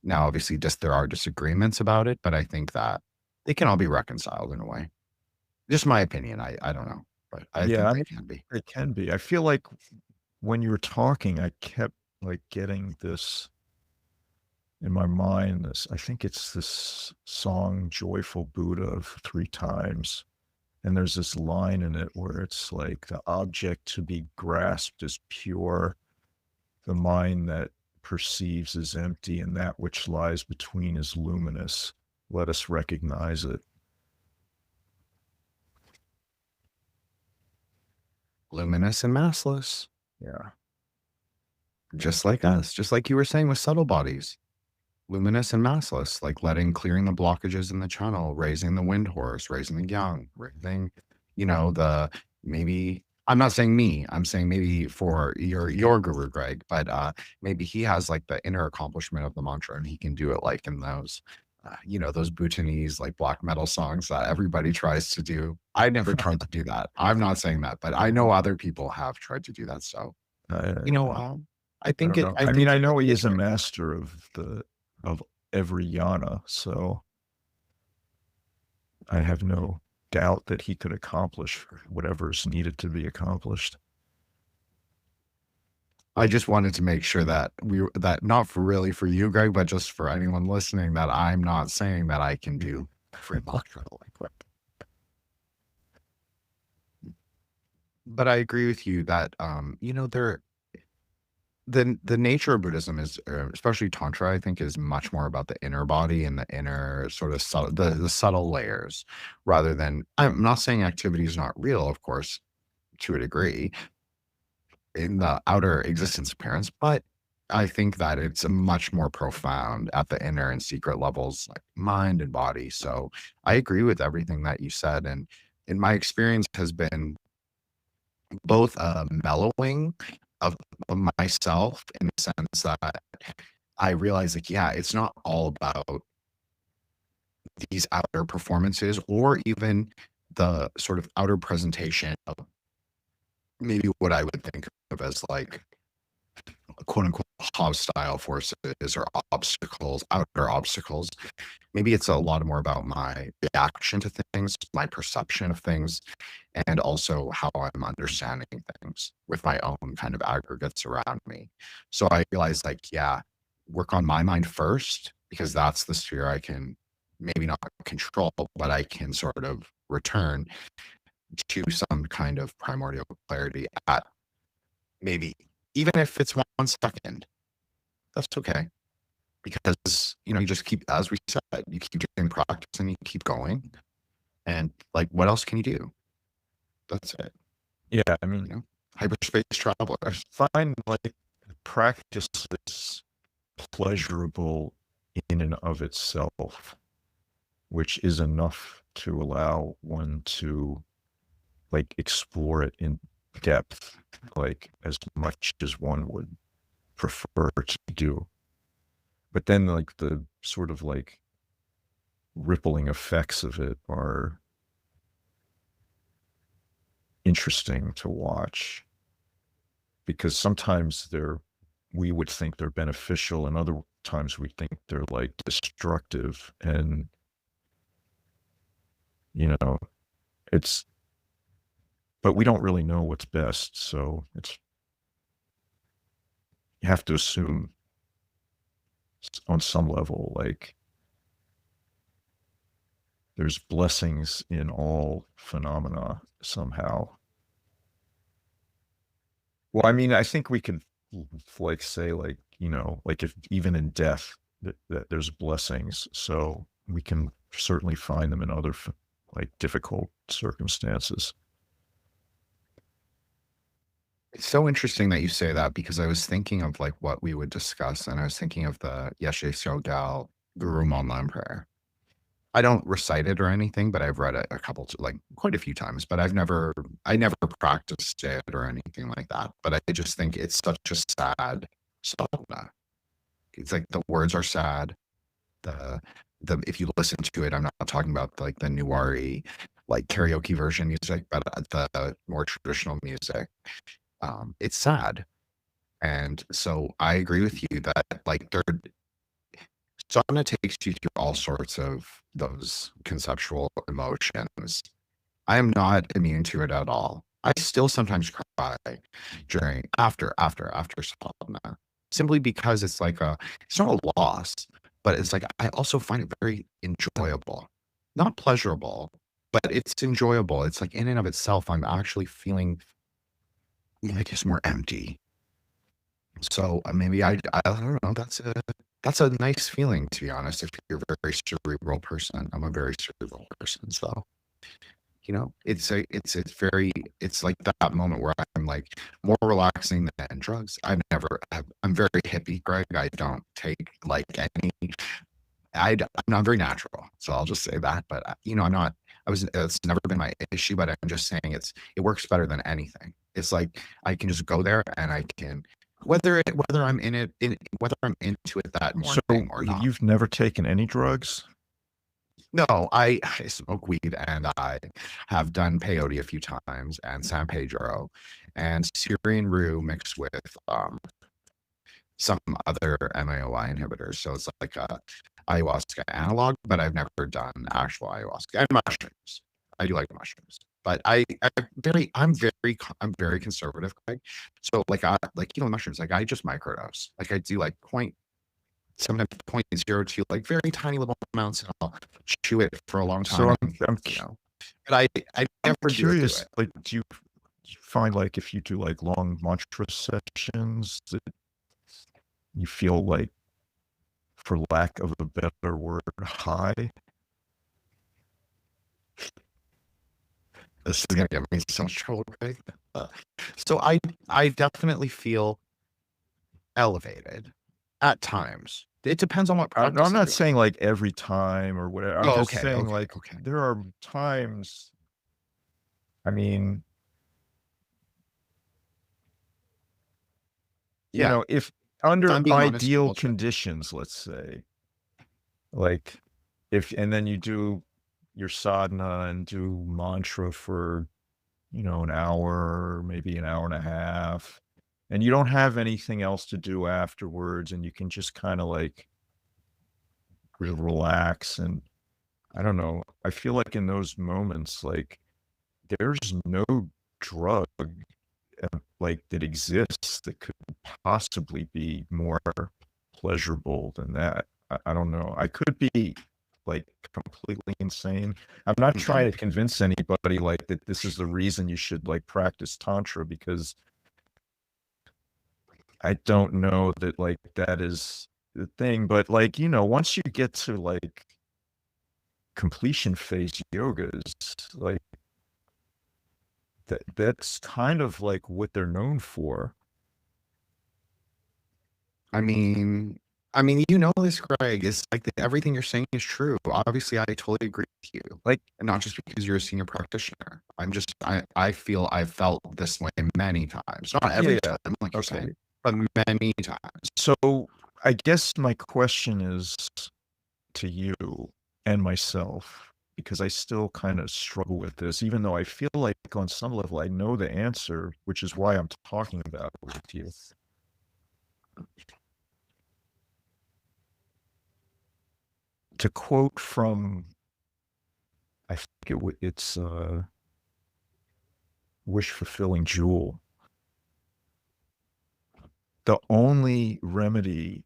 Now, obviously, just there are disagreements about it, but I think that they can all be reconciled in a way. Just my opinion. I don't know. But I yeah, think they can be. it can be. I feel like when you were talking, I kept like getting this in my mind. This, I think it's this song "Joyful Buddha" of 3 times, and there's this line in it where it's like the object to be grasped is pure, the mind that perceives is empty, and that which lies between is luminous. Let us recognize it. Luminous and massless, Yeah. just like us, just like you were saying with subtle bodies. Luminous and massless, like clearing the blockages in the channel, raising the wind horse, raising the yang, raising, you know, maybe, I'm not saying me, I'm saying maybe for your guru, Greg, but maybe he has like the inner accomplishment of the mantra and he can do it like in those, you know, those Bhutanese like black metal songs that everybody tries to do. I never tried to do that. I'm not saying that, but I know other people have tried to do that. So, you know, I think it. I mean, I know he is a master of every yana, so I have no doubt that he could accomplish whatever's needed to be accomplished. I just wanted to make sure that that not for really for you, Greg, but just for anyone listening, that I'm not saying that I can do every mantra like. But I agree with you that you know, the nature of Buddhism is, especially Tantra, I think, is much more about the inner body and the inner sort of the subtle layers, rather than. I'm not saying activity is not real, of course, to a degree, in the outer existence appearance, but I think that it's much more profound at the inner and secret levels, like mind and body. So I agree with everything that you said, and in my experience has been both a mellowing of myself in the sense that I realize like, yeah, it's not all about these outer performances or even the sort of outer presentation of maybe what I would think of as like quote unquote hostile forces or obstacles, outer obstacles. Maybe it's a lot more about my reaction to things, my perception of things, and also how I'm understanding things with my own kind of aggregates around me. So I realized like, yeah, work on my mind first, because that's the sphere I can maybe not control, but I can sort of return to some kind of primordial clarity at maybe, even if it's 1 second, that's okay. Because, you know, you just keep, as we said, you keep doing practice and you keep going. And like, what else can you do? That's it. Yeah, I mean, You know, hyperspace travelers. find like practice that's pleasurable in and of itself, which is enough to allow one to like explore it in depth, like as much as one would prefer to do. But then like the sort of like rippling effects of it are interesting to watch, because sometimes we would think they're beneficial, and other times we think they're like destructive. And but we don't really know what's best, so you have to assume on some level like there's blessings in all phenomena somehow. Well, I mean, I think we could like say like, like if even in death that there's blessings, so we can certainly find them in other like difficult circumstances. It's so interesting that you say that, because I was thinking of like what we would discuss, and I was thinking of the Yeshe Syogal Guru Monlan prayer. I don't recite it or anything, but I've read it like quite a few times, but I never practiced it or anything like that. But I just think it's such a sad sadhana. It's like the words are sad. The if you listen to it, I'm not talking about like the Newari like karaoke version music, but the more traditional music. It's sad. And so I agree with you that like sadhana takes you through all sorts of those conceptual emotions. I am not immune to it at all. I still sometimes cry after sadhana, simply because it's like it's not a loss, but it's like I also find it very enjoyable, not pleasurable, but it's enjoyable. It's like in and of itself, I'm actually feeling, I guess, more empty. So maybe I don't know. That's a nice feeling, to be honest. If you're a very cerebral person, I'm a very cerebral person. So it's like that moment where I'm like more relaxing than drugs. I'm very hippie, Greg. I don't take like any. I'm not very natural, so I'll just say that. But I'm not. It's never been my issue. But I'm just saying it works better than anything. It's like I can just go there and I can, whether I'm whether I'm into it that morning or not. You've never taken any drugs? No, I smoke weed, and I have done peyote a few times, and San Pedro, and Syrian rue mixed with some other MAOI inhibitors. So it's like a ayahuasca analog, but I've never done actual ayahuasca. And mushrooms. I do like mushrooms, but I'm very conservative, Craig. So like mushrooms, like I just microdose. Like I do like sometimes 0.02, like very tiny little amounts, and I'll chew it for a long time. So but I never curious, like, do you find like if you do like long mantra sessions that you feel like, for lack of a better word, high? This is gonna get me so much trouble, Craig. So I definitely feel elevated at times. It depends on what practice. I'm not saying like every time or whatever. I'm just saying okay. There are times. I mean, if under ideal conditions, let's say, like and then you do your sadhana and do mantra for, an hour, maybe an hour and a half, and you don't have anything else to do afterwards, and you can just kind of like relax. And I don't know, I feel like in those moments, like there's no drug like that exists that could possibly be more pleasurable than that. I don't know. I could be like completely insane. I'm not trying to convince anybody like that this is the reason you should like practice tantra, because I don't know that like that is the thing. But like, once you get to like completion phase yogas, like that's kind of like what they're known for. I mean, I mean, you know this, Greg. It's like everything you're saying is true. Obviously, I totally agree with you. Like, and not just because you're a senior practitioner. I feel I've felt this way many times. Not every time, like you're saying, but many times. So I guess my question is to you and myself, because I still kind of struggle with this, even though I feel like on some level I know the answer, which is why I'm talking about it with you. To quote from, I think it's Wish Fulfilling Jewel, the only remedy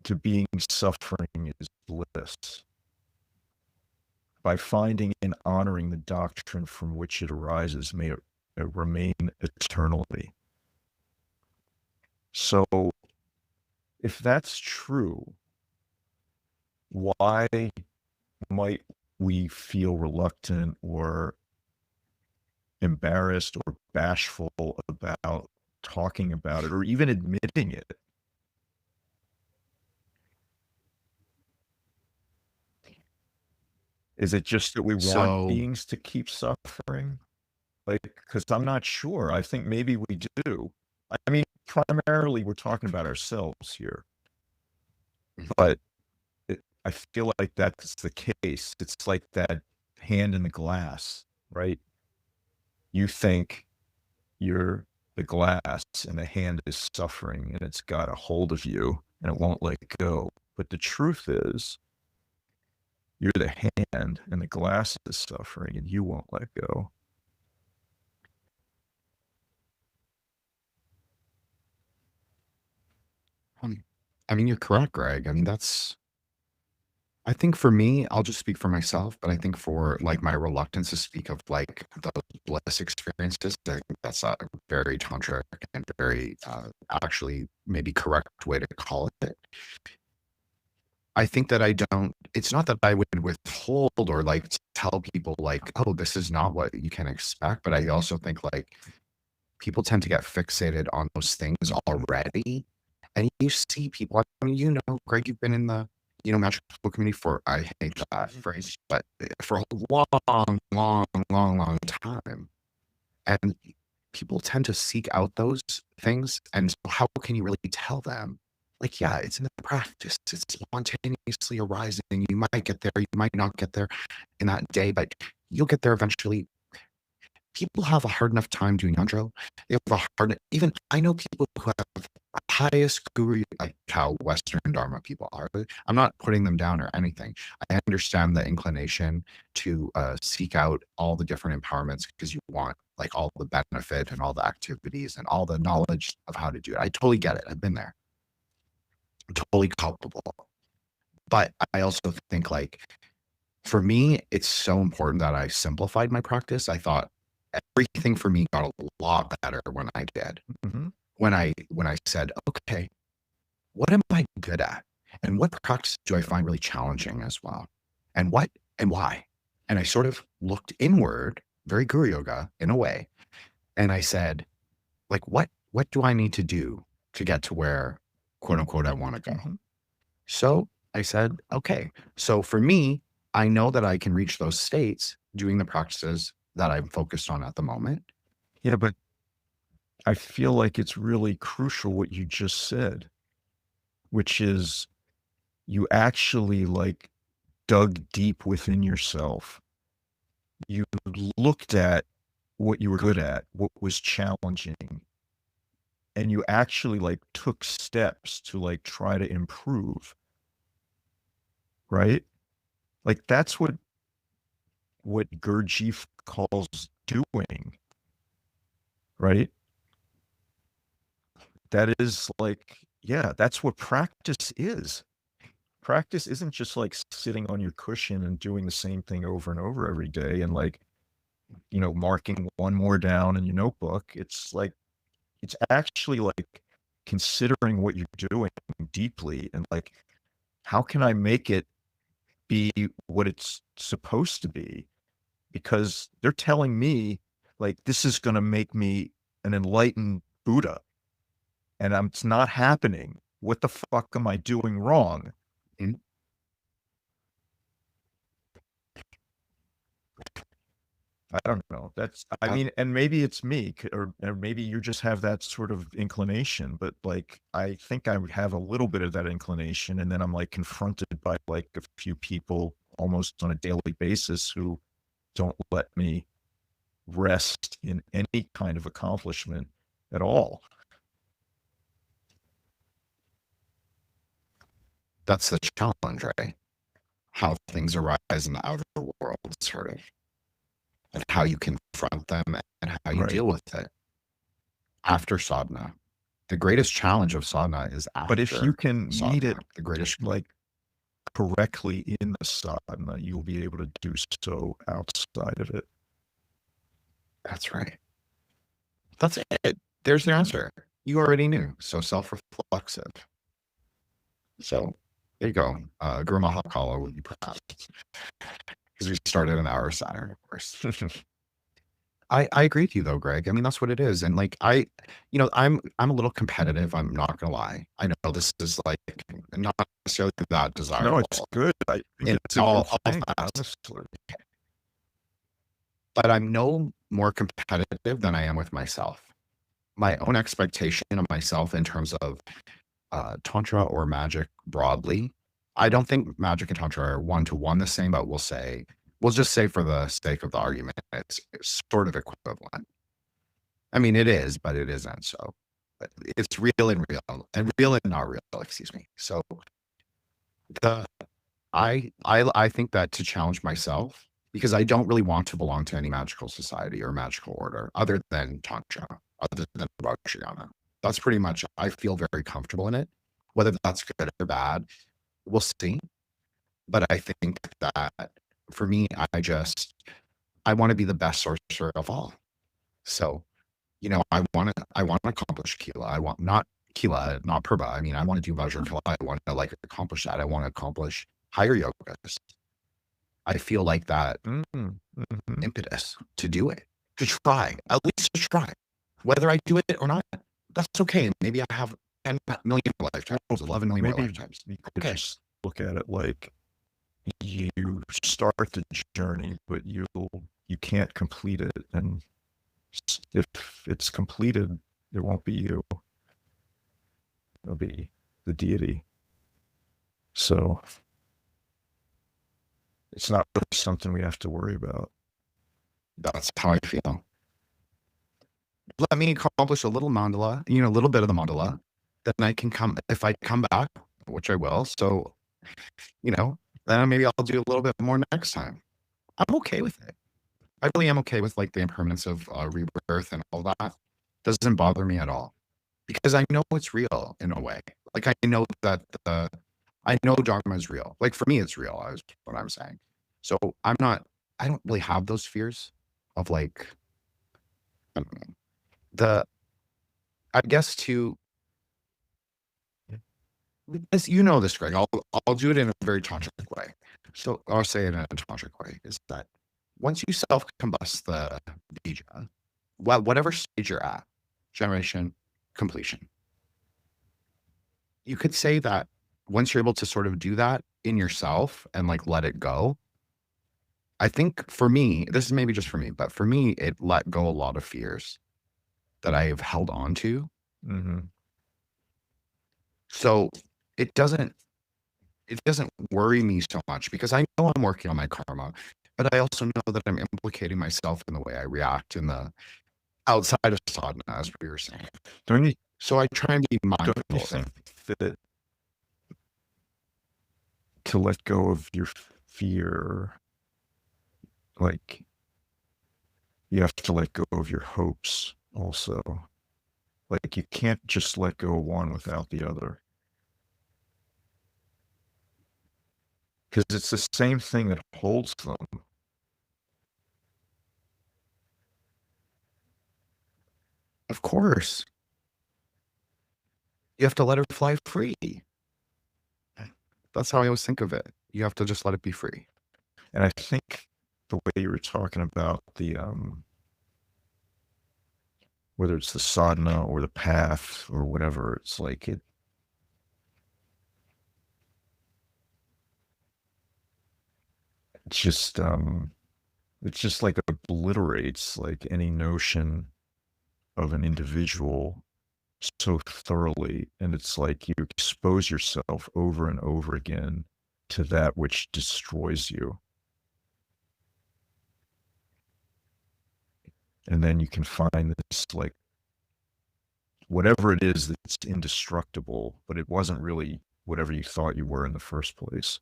to being suffering is bliss. By finding and honoring the doctrine from which it arises, may it remain eternally. So, if that's true, why might we feel reluctant or embarrassed or bashful about talking about it or even admitting it? Is it just that we want beings to keep suffering? Like, because I'm not sure. I think maybe we do. I mean, primarily we're talking about ourselves here, but I feel like that's the case. It's like that hand in the glass, right? You think you're the glass and the hand is suffering and it's got a hold of you and it won't let go. But the truth is, you're the hand and the glass is suffering and you won't let go. I mean, you're correct, Greg. I mean, I think for me, I'll just speak for myself, but I think for like my reluctance to speak of like the bliss experiences, I think that's a very tantric and very actually maybe correct way to call it. I think that it's not that I would withhold or like tell people like, oh, this is not what you can expect. But I also think like people tend to get fixated on those things already. And you see people, I mean, you know, Greg, you've been in the, magic school community for, I hate that phrase, but for a long time. And people tend to seek out those things. And so how can you really tell them? Like, yeah, it's in the practice. It's spontaneously arising. You might get there, you might not get there in that day, but you'll get there eventually. People have a hard enough time doing yantra. They have a hard, even I know people who have highest guru, like how Western Dharma people are. I'm not putting them down or anything. I understand the inclination to seek out all the different empowerments because you want like all the benefit and all the activities and all the knowledge of how to do it. I totally get it. I've been there. I'm totally culpable. But I also think like, for me, it's so important that I simplified my practice. I thought everything for me got a lot better when I did. Mm-hmm. When I said, okay, what am I good at? And what practice do I find really challenging as well? And what and why? And I sort of looked inward, very guru yoga in a way. And I said, like, what do I need to do to get to where, quote unquote, I want to go? Mm-hmm. So I said, okay, so for me, I know that I can reach those states doing the practices that I'm focused on at the moment. Yeah, but I feel like it's really crucial what you just said, which is you actually like dug deep within yourself. You looked at what you were good at, what was challenging, and you actually like took steps to like try to improve. Right? Like that's what Gurdjieff calls doing. Right? That is like, yeah, that's what practice is. Practice isn't just like sitting on your cushion and doing the same thing over and over every day and like, marking one more down in your notebook. It's like, it's actually like considering what you're doing deeply and like, how can I make it be what it's supposed to be? Because they're telling me like, this is going to make me an enlightened Buddha. And it's not happening what the fuck am I doing wrong? Mhm. I don't know. I mean, and maybe it's me, or maybe you just have that sort of inclination, but like, I think I would have a little bit of that inclination. And then I'm like confronted by like a few people almost on a daily basis who don't let me rest in any kind of accomplishment at all. That's the challenge, right? How things arise in the outer world, sort of, and how you confront them and how you Right. deal with it after sadhana. The greatest challenge of sadhana is after. But if you can sadhana. meet it The greatest, like correctly in the sadhana, you'll be able to do so outside of it. that's right. That's it. There's the answer. You already knew. So self-reflexive. So there you go. Guru Mahakala would be proud. Because we started an hour Saturn, of course. I agree with you though, Greg. I mean, that's what it is. And like, I'm a little competitive. I'm not gonna lie. I know this is like not necessarily that desirable. No, it's good. I think it's all thing, honestly. But I'm no more competitive than I am with myself. My own expectation of myself in terms of Tantra or magic broadly. I don't think magic and Tantra are one-to-one the same, but we'll just say for the sake of the argument, it's sort of equivalent. I mean, it is, but it isn't. So it's real and not real, excuse me. So I think that to challenge myself, because I don't really want to belong to any magical society or magical order other than Tantra, other than Vajrayana. That's pretty much, I feel very comfortable in it. Whether that's good or bad, we'll see. But I think that for me, I want to be the best sorcerer of all. So, I want to accomplish Kila. I want not Kila, not Purba. I mean, I want to do Vajra. I want to like accomplish that. I want to accomplish higher yogas. I feel like that impetus to do it, to try, at least to try. Whether I do it or not, that's okay. Maybe I have 10 million lifetimes, 11 million lifetimes. You could just look at it like you start the journey, but you can't complete it. And if it's completed, it won't be you. It'll be the deity. So it's not really something we have to worry about. That's how I feel. Let me accomplish a little mandala, a little bit of the mandala. Then I can if I come back, which I will. So, then maybe I'll do a little bit more next time. I'm okay with it. I really am okay with like the impermanence of rebirth and all that. Doesn't bother me at all because I know it's real in a way. Like I know that I know Dharma is real. Like for me, it's real. Is what I'm saying. So I don't really have those fears of like, I don't know, I guess as you know this, Greg, I'll do it in a very tantric way. So I'll say it in a tantric way is that once you self-combust the bija, whatever stage you're at, generation, completion, you could say that once you're able to sort of do that in yourself and like let it go, I think for me, this is maybe just for me, but for me, it let go a lot of fears that I have held on to. Mm-hmm. So it doesn't worry me so much because I know I'm working on my karma, but I also know that I'm implicating myself in the way I react in the outside of sadhana, as we were saying. So I try and be mindful. Don't you think that to let go of your fear, like you have to let go of your hopes also? Like you can't just let go of one without the other. Because it's the same thing that holds them. Of course. You have to let it fly free. That's how I always think of it. You have to just let it be free. And I think the way you were talking about the, whether it's the sadhana or the path or whatever, it's like just it just like obliterates like any notion of an individual so thoroughly, and it's like you expose yourself over and over again to that which destroys you, and then you can find this like whatever it is that's indestructible, but it wasn't really whatever you thought you were in the first place.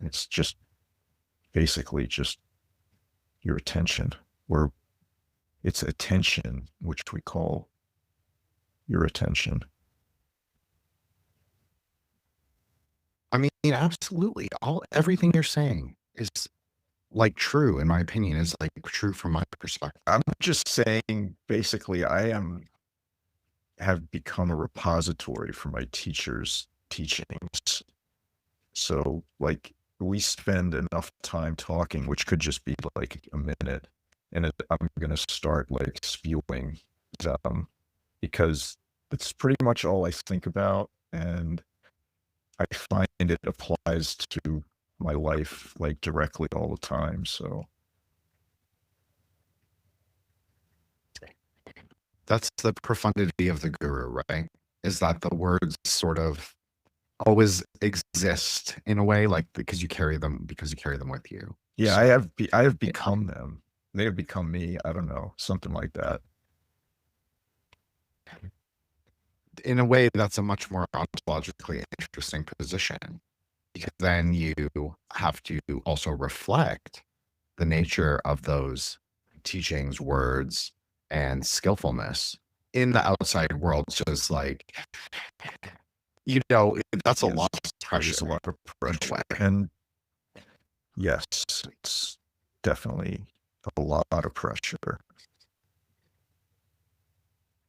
It's just basically just your attention, where it's attention, which we call your attention. I mean, absolutely. Everything you're saying is like true, in my opinion, is like true from my perspective. I'm just saying, basically, have become a repository for my teacher's teachings. So, like, we spend enough time talking, which could just be like a minute, and I'm going to start like spewing because it's pretty much all I think about, and I find it applies to my life like directly all the time. So That's the profundity of the guru, right? Is that the words sort of always exist in a way, like because you carry them with you. yeah, So, I have become them. They have become me. I don't know, something like that. in a way, that's a much more ontologically interesting position, because then you have to also reflect the nature of those teachings, words, and skillfulness in the outside world. Just like, that's a Yes, lot of there's pressure. a lot of pressure, and yes, it's definitely a lot of pressure.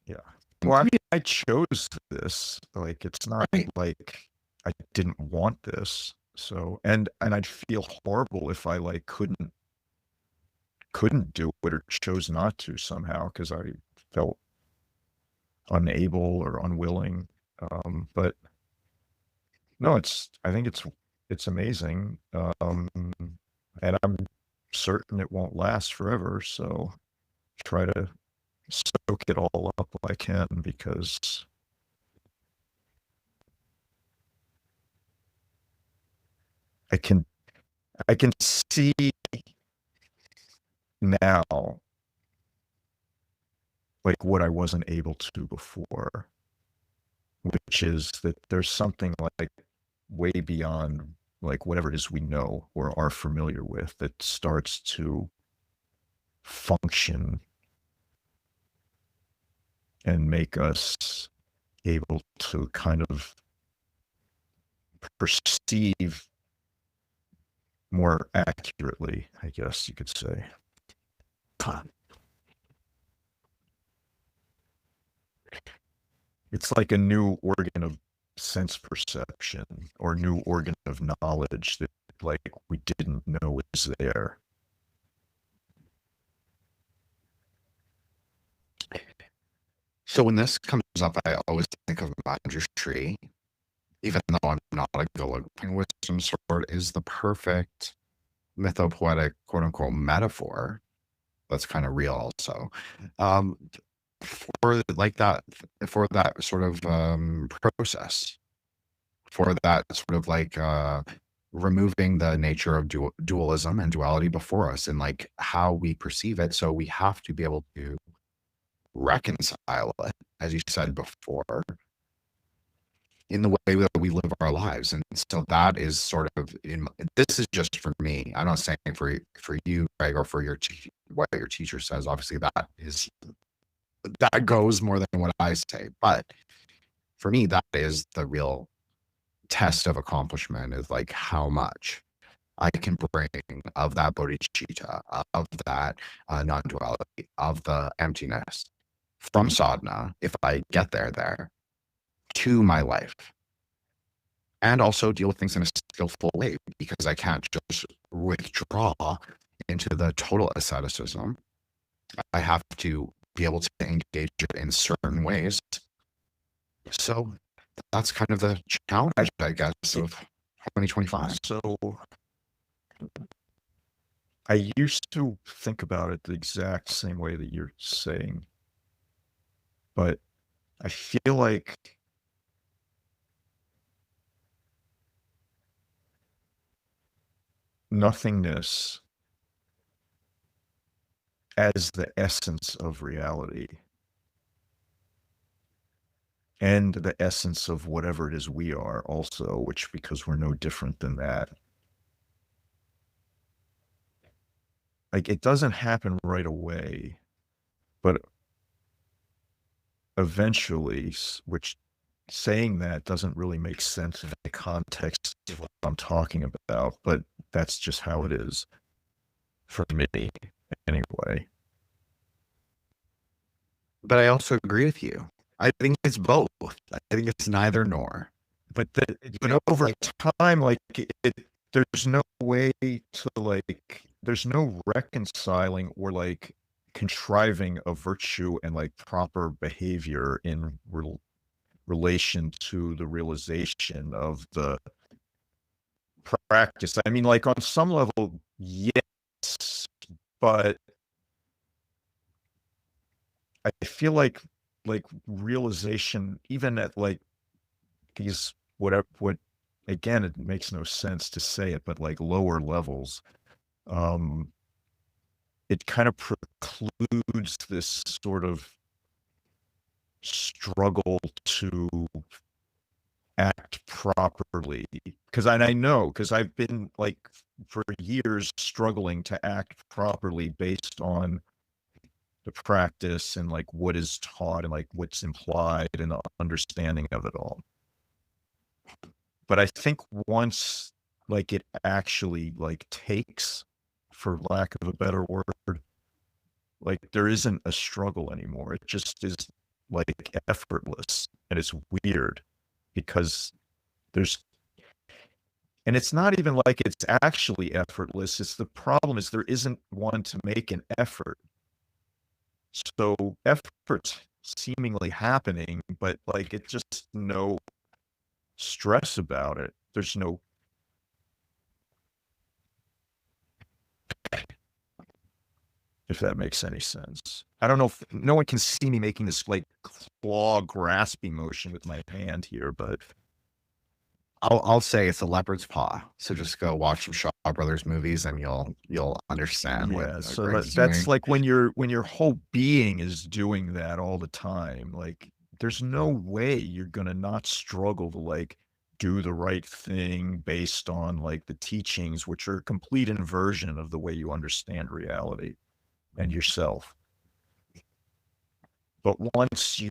Yeah. Well, I mean, I chose this. Like, it's not Right. like I didn't want this. So, and I'd feel horrible if I like couldn't do it or chose not to somehow because I felt unable or unwilling. But no, I think it's amazing. And I'm certain it won't last forever. So try to soak it all up if I can, because I can see now like what I wasn't able to before, which is that there's something like way beyond like whatever it is we know or are familiar with that starts to function and make us able to kind of perceive more accurately, I guess you could say. It's like a new organ of sense perception or new organ of knowledge that like we didn't know was there. So when this comes up, I always think of Tree, even though I'm not a good wisdom sword is the perfect mythopoetic quote unquote metaphor that's kind of real also. For like that, for that sort of process, for that sort of like removing the nature of dualism and duality before us and like how we perceive it. So we have to be able to reconcile it, as you said before, in the way that we live our lives. And so that is sort of this is just for me. I'm not saying for you, Greg, or for what your teacher says. Obviously, that goes more than what I say. But for me, that is the real test of accomplishment, is like how much I can bring of that bodhicitta, of that non-duality, of the emptiness from sadhana, if I get there, to my life. And also deal with things in a skillful way, because I can't just withdraw into the total asceticism. I have to be able to engage it in certain ways. So that's kind of the challenge, I guess, of 2025. So I used to think about it the exact same way that you're saying, but I feel like nothingness as the essence of reality and the essence of whatever it is we are also, which because we're no different than that. Like it doesn't happen right away, but eventually, which saying that doesn't really make sense in the context of what I'm talking about, but that's just how it is for me anyway. But I also agree with you. I think it's both. I think it's neither nor. But over time, like there's no way to like, there's no reconciling or like contriving a virtue and like proper behavior in relation to the realization of the practice. I mean, like on some level, yes, but I feel like realization, even at like these what again, it makes no sense to say it, but like lower levels, it kind of precludes this sort of struggle to act properly. Because I know, because I've been like for years struggling to act properly based on the practice and like what is taught and like what's implied and the understanding of it all. But I think once like it actually like takes, for lack of a better word, like there isn't a struggle anymore. It just is like effortless, and it's weird because and it's not even like it's actually effortless. It's the problem is there isn't one to make an effort. So effort's seemingly happening, but like it's just no stress about it. There's no if that makes any sense. I don't know if no one can see me making this like claw grasping motion with my hand here, but I'll say it's a leopard's paw. So just go watch some Shaw Brothers movies and you'll understand yeah. what So Greg's that's doing. like when your whole being is doing that all the time. Like there's no way you're gonna not struggle to like do the right thing based on like the teachings, which are a complete inversion of the way you understand reality and yourself. But once you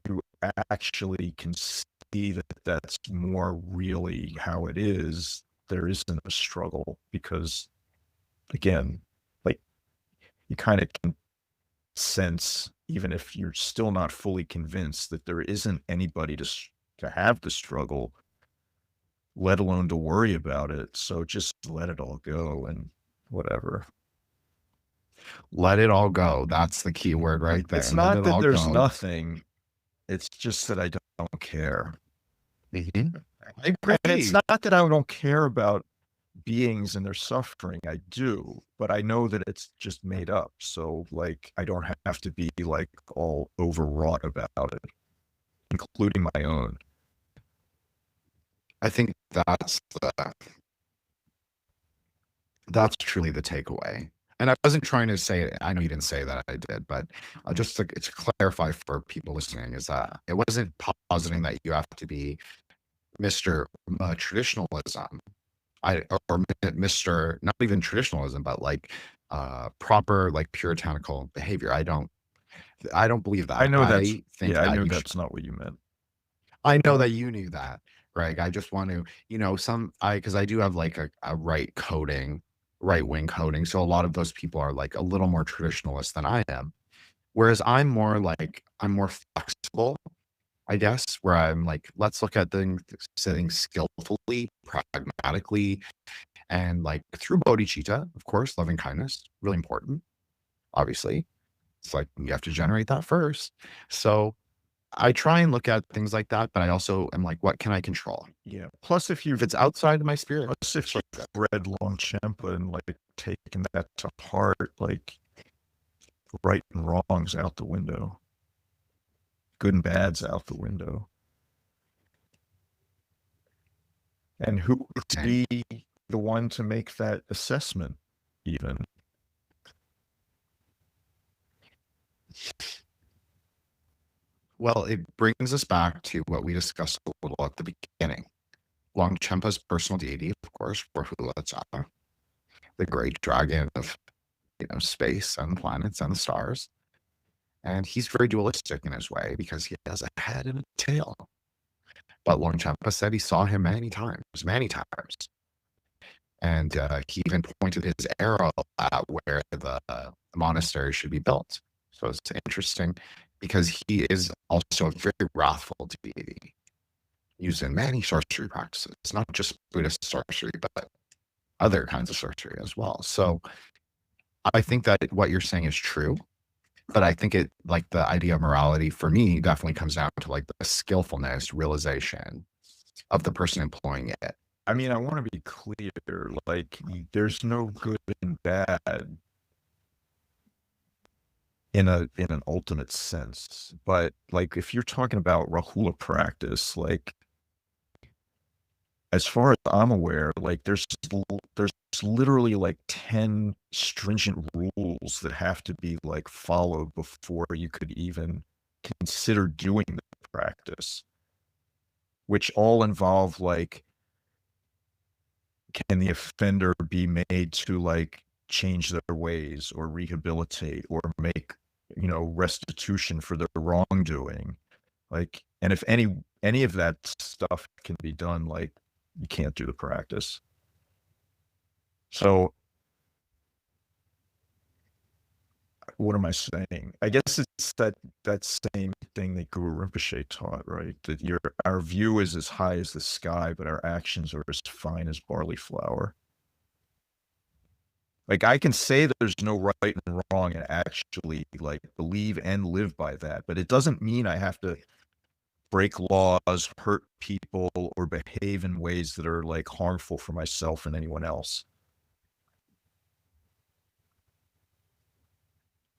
actually can see that that's more really how it is, there isn't a struggle because, again, like you kind of can sense, even if you're still not fully convinced, that there isn't anybody to have the struggle, let alone to worry about it. So just let it all go and whatever. Let it all go. That's the key word right there. It's Let not it that all there's go. nothing. It's just that I don't care. Mhm. I agree. And it's not that I don't care about beings and their suffering. I do, but I know that it's just made up. So like, I don't have to be like all overwrought about it, including my own. I think that's truly the takeaway. And I wasn't trying to say, I know you didn't say that I did, but just to clarify for people listening is that it wasn't positing that you have to be Mr. Traditionalism, or Mr. not even traditionalism, but like proper like puritanical behavior. I don't believe that. I know that's, I think yeah, I that know you that's not what you meant. I know that you knew that, Greg. I just want to, because I do have like a right wing coding. So a lot of those people are like a little more traditionalist than I am. Whereas I'm more flexible, I guess, where I'm like, let's look at things skillfully, pragmatically, and like through bodhicitta, of course, loving kindness, really important. Obviously, it's like you have to generate that first. So I try and look at things like that, but I also am like, what can I control? Yeah. Plus, if If it's outside of my spirit, you've read Longchenpa and like taken that to heart, like right and wrong's out the window, good and bad's out the window. And who would be the one to make that assessment, even? well, it brings us back to what we discussed a little at the beginning. Longchenpa's personal deity, of course, Dza-Rahula, the great dragon of space and planets and the stars. And he's very dualistic in his way because he has a head and a tail. But Longchenpa said he saw him many times. And he even pointed his arrow at where the monastery should be built. So it's interesting because he is also a very wrathful deity used in many sorcery practices, not just Buddhist sorcery, but other kinds of sorcery as well. So I think that what you're saying is true, but I think it, like, the idea of morality for me definitely comes down to like the skillfulness, realization of the person employing it. I mean, I want to be clear, like, there's no good and bad in an ultimate sense. But like, if you're talking about Rahula practice, like, as far as I'm aware, like, there's literally like 10 stringent rules that have to be like followed before you could even consider doing the practice, which all involve like, can the offender be made to like change their ways or rehabilitate or make, restitution for their wrongdoing? Like, and if any of that stuff can be done, like, you can't do the practice. So what am I saying? I guess it's that same thing that Guru Rinpoche taught, right? That our view is as high as the sky, but our actions are as fine as barley flour. Like, I can say that there's no right and wrong and actually like believe and live by that, but it doesn't mean I have to break laws, hurt people, or behave in ways that are like harmful for myself and anyone else.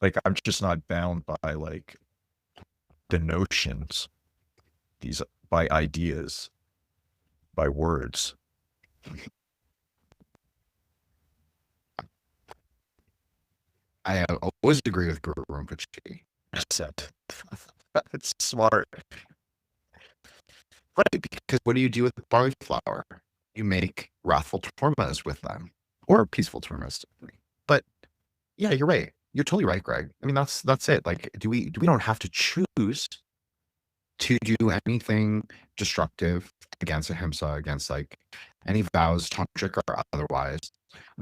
Like, I'm just not bound by like the notions, by ideas, by words. I always agree with Guru Rinpoche. It's smart. Right, because what do you do with barley flour? You make wrathful tormas with them, or peaceful tormas. But yeah, you're right. You're totally right, Greg. I mean, that's it. Like, we don't have to choose to do anything destructive against ahimsa, against like any vows, tantric or otherwise.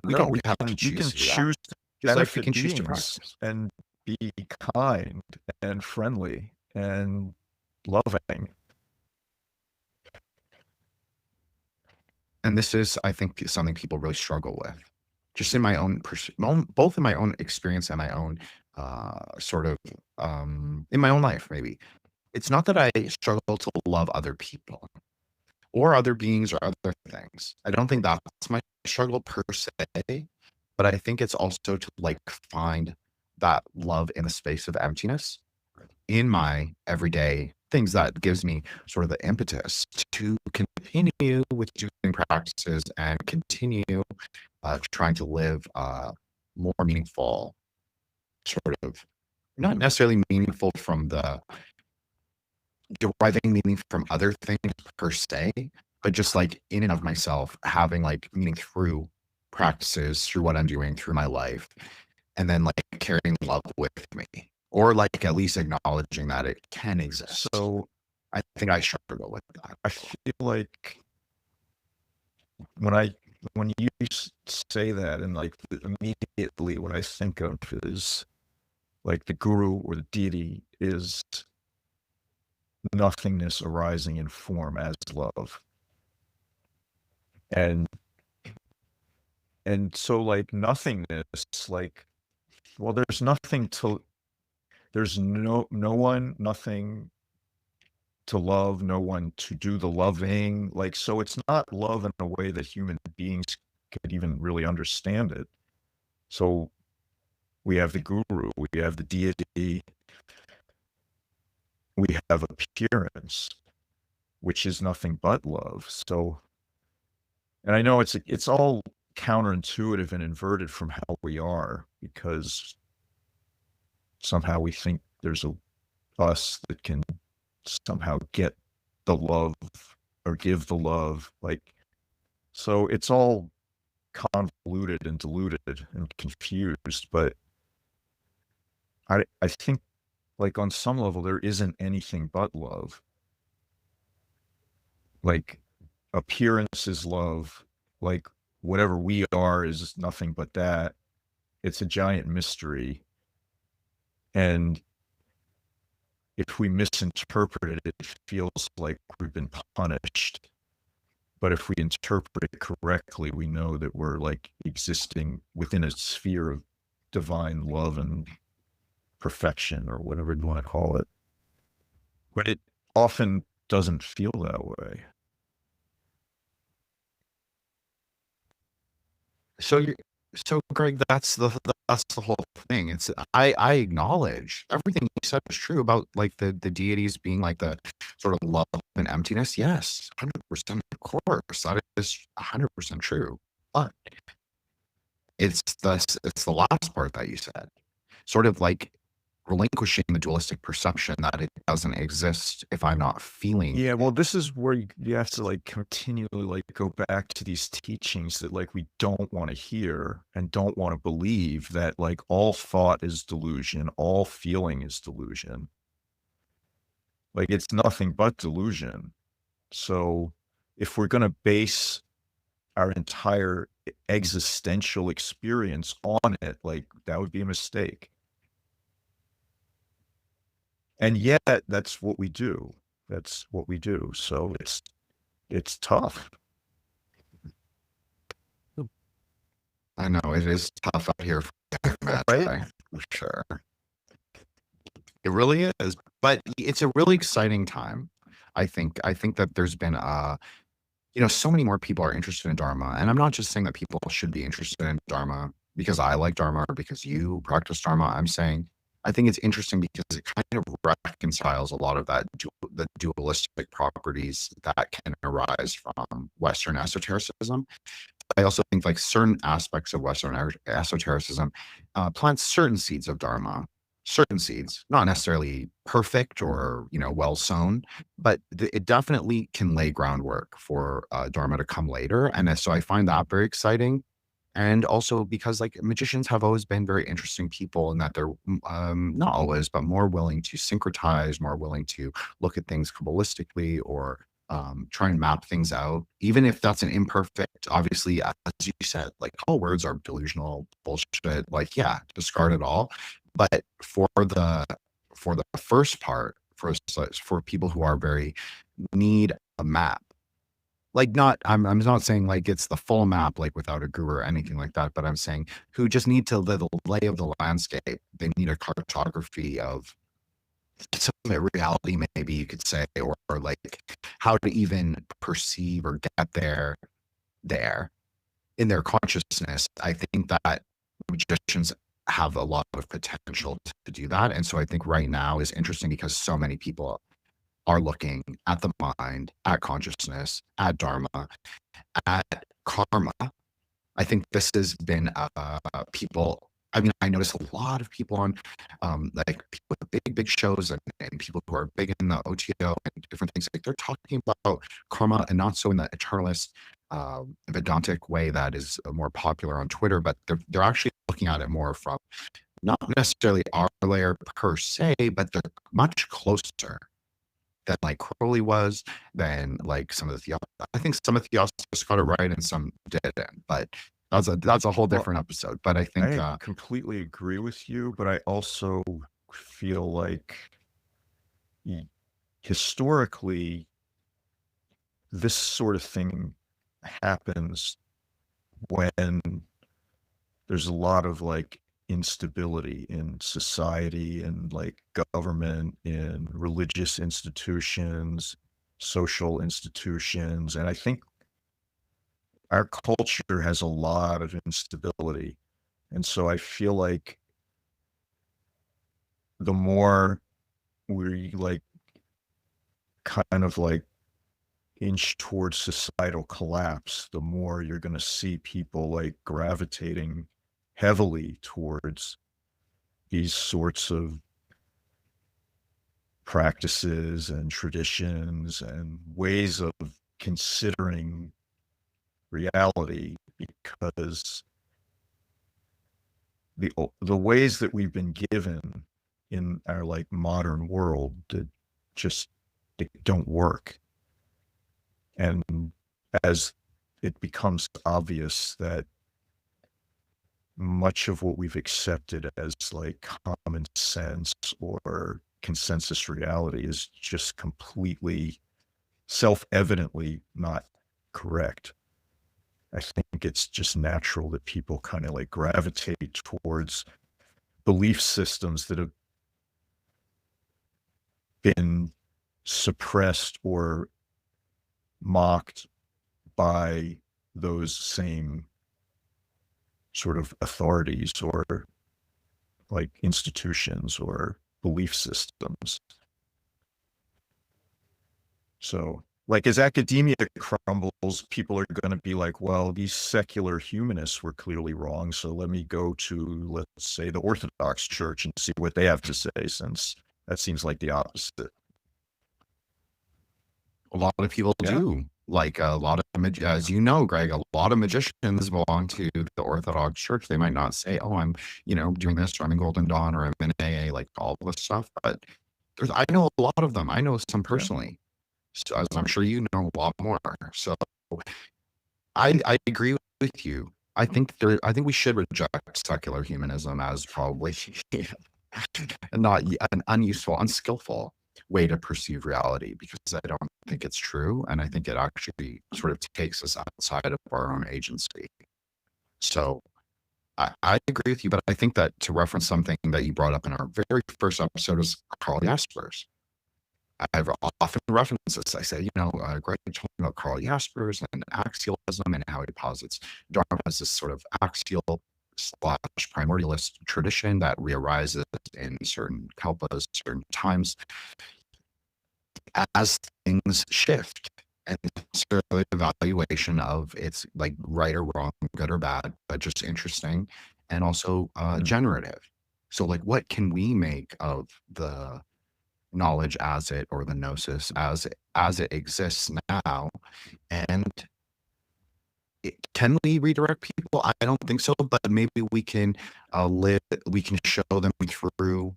We don't have to choose. You can to do that. choose to Just like we benefit can choose to beings practice. and be kind and friendly and loving. And this is, I think, something people really struggle with. Just in my own, both in my own experience and my own sort of, in my own life, maybe. It's not that I struggle to love other people or other beings or other things. I don't think that's my struggle per se, but I think it's also to like find that love in the space of emptiness in my everyday things that gives me sort of the impetus to continue with doing practices and continue trying to live more meaningful, sort of, not necessarily meaningful from the deriving meaning from other things per se, but just like in and of myself, having like meaning through practices, through what I'm doing, through my life, and then like carrying love with me, or like at least acknowledging that it can exist. So I think I struggle with that. I feel like when you say that, and like immediately what I think of is like the guru or the deity is nothingness arising in form as love. And so like nothingness, like, well, there's no one, nothing, to love, no one to do the loving. Like, so it's not love in a way that human beings could even really understand it. So we have the guru, we have the deity, we have appearance, which is nothing but love. So, and I know it's all counterintuitive and inverted from how we are, because somehow we think there's a us that can somehow get the love or give the love. Like, so it's all convoluted and diluted and confused. But I think, like, on some level, there isn't anything but love. Like, appearance is love. Like, whatever we are is nothing but that. It's a giant mystery. And if we misinterpret it, it feels like we've been punished. But if we interpret it correctly, we know that we're like existing within a sphere of divine love and perfection, or whatever you want to call it. But it often doesn't feel that way. So Greg, that's the whole thing. It's I acknowledge everything you said is true about like the deities being like the sort of love and emptiness. Yes, 100%, of course, that is 100% true. But it's the last part that you said, sort of like relinquishing the dualistic perception that it doesn't exist if I'm not feeling. Yeah, well, this is where you have to like continually like go back to these teachings that like we don't want to hear and don't want to believe, that like all thought is delusion, all feeling is delusion. Like, it's nothing but delusion. So if we're going to base our entire existential experience on it, like, that would be a mistake. And yet that's what we do. That's what we do. So it's tough. I know it is tough out here for Right? for sure. It really is, but it's a really exciting time. I think that there's been so many more people are interested in Dharma, and I'm not just saying that people should be interested in Dharma because I like Dharma or because you practice Dharma. I'm saying I think it's interesting because it kind of reconciles a lot of that the dualistic properties that can arise from Western esotericism. I also think like certain aspects of Western esotericism plant certain seeds of Dharma, certain seeds, not necessarily perfect or well sown, but it definitely can lay groundwork for Dharma to come later. And so I find that very exciting. And also because like magicians have always been very interesting people in that they're not always, but more willing to syncretize, more willing to look at things Kabbalistically or try and map things out, even if that's an imperfect, obviously, as you said, like all words are delusional bullshit. Like, yeah, discard it all. But for the first part, for people who are very need a map, like I'm not saying like it's the full map, like without a guru or anything like that, but I'm saying who just need to the lay of the landscape. They need a cartography of some reality, maybe you could say, or like how to even perceive or get there in their consciousness. I think that magicians have a lot of potential to do that. And so I think right now is interesting because so many people are looking at the mind, at consciousness, at Dharma, at karma. I think this has been people. I mean, I notice a lot of people on like people with big shows and people who are big in the OTO and different things. Like they're talking about karma and not so in the eternalist Vedantic way that is more popular on Twitter, but they're actually looking at it more from not necessarily our layer per se, but they're much closer than like Crowley was, than like some of the I think some of the theosophists got it right and some didn't, but that's a whole different episode. But I think I completely agree with you, but I also feel like historically this sort of thing happens when there's a lot of like instability in society and like government, in religious institutions, social institutions. And I think our culture has a lot of instability. And so I feel like the more we like kind of like inch towards societal collapse, the more you're going to see people like gravitating heavily towards these sorts of practices and traditions and ways of considering reality, because the ways that we've been given in our like modern world that just they don't work. And as it becomes obvious that much of what we've accepted as like common sense or consensus reality is just completely self-evidently not correct, I think it's just natural that people kind of like gravitate towards belief systems that have been suppressed or mocked by those same sort of authorities or like institutions or belief systems. So like as academia crumbles, people are going to be like, well, these secular humanists were clearly wrong, so let me go to, let's say, the Orthodox Church and see what they have to say, since that seems like the opposite. A lot of people do. Like a lot of, as you know, Greg, a lot of magicians belong to the Orthodox Church. They might not say, "Oh, I'm, doing this, or I'm in Golden Dawn, or I'm in AA," like all this stuff. But I know a lot of them. I know some personally, so, as I'm sure you know a lot more. So I agree with you. I think we should reject secular humanism as probably not an unuseful, unskillful way to perceive reality, because I don't think it's true, and I think it actually sort of takes us outside of our own agency. So I agree with you, but I think that to reference something that you brought up in our very first episode is Karl Jaspers. I've often referenced this. I say, Greg told me about Karl Jaspers and axialism and how he posits Dharma as this sort of axial / primordialist tradition that rearises in certain kalpas, certain times, as things shift. And so the evaluation of it's like right or wrong, good or bad, but just interesting, and also generative. So like, what can we make of the knowledge as it, or the gnosis as it exists now? And can we redirect people? I don't think so, but maybe we can we can show them through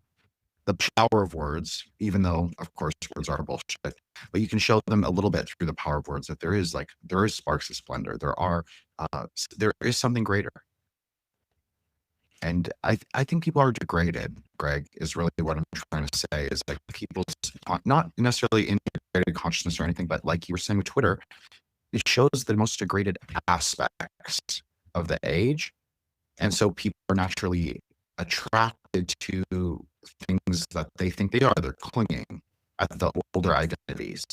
the power of words, even though of course words are bullshit, but you can show them a little bit through the power of words that there is sparks of splendor. There is something greater. And I think people are degraded, Greg, is really what I'm trying to say, is like people's not necessarily integrated consciousness or anything, but like you were saying with Twitter, it shows the most degraded aspects of the age. And so people are naturally attracted to things that they think they are. They're clinging at the older identities.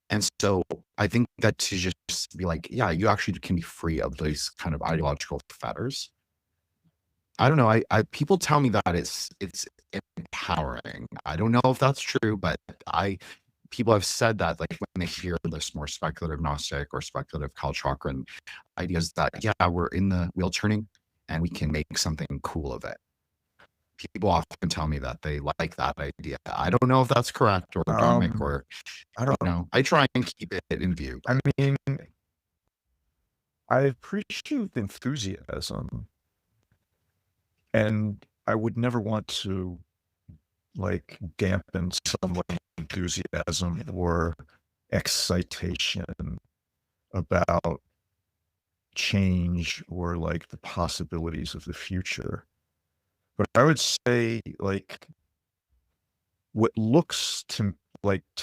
And so I think that to just be like, yeah, you actually can be free of these kind of ideological fetters. I don't know. I people tell me that it's empowering. I don't know if that's true, but people have said that, like, when they hear this more speculative Gnostic or speculative Karl Chakran ideas, that we're in the wheel turning and we can make something cool of it. People often tell me that they like that idea. I don't know if that's correct or dharmic, or I don't know. I try and keep it in view. I mean, I appreciate enthusiasm, and I would never want to like dampen someone's enthusiasm or excitation about change or like the possibilities of the future. But I would say, like, what looks to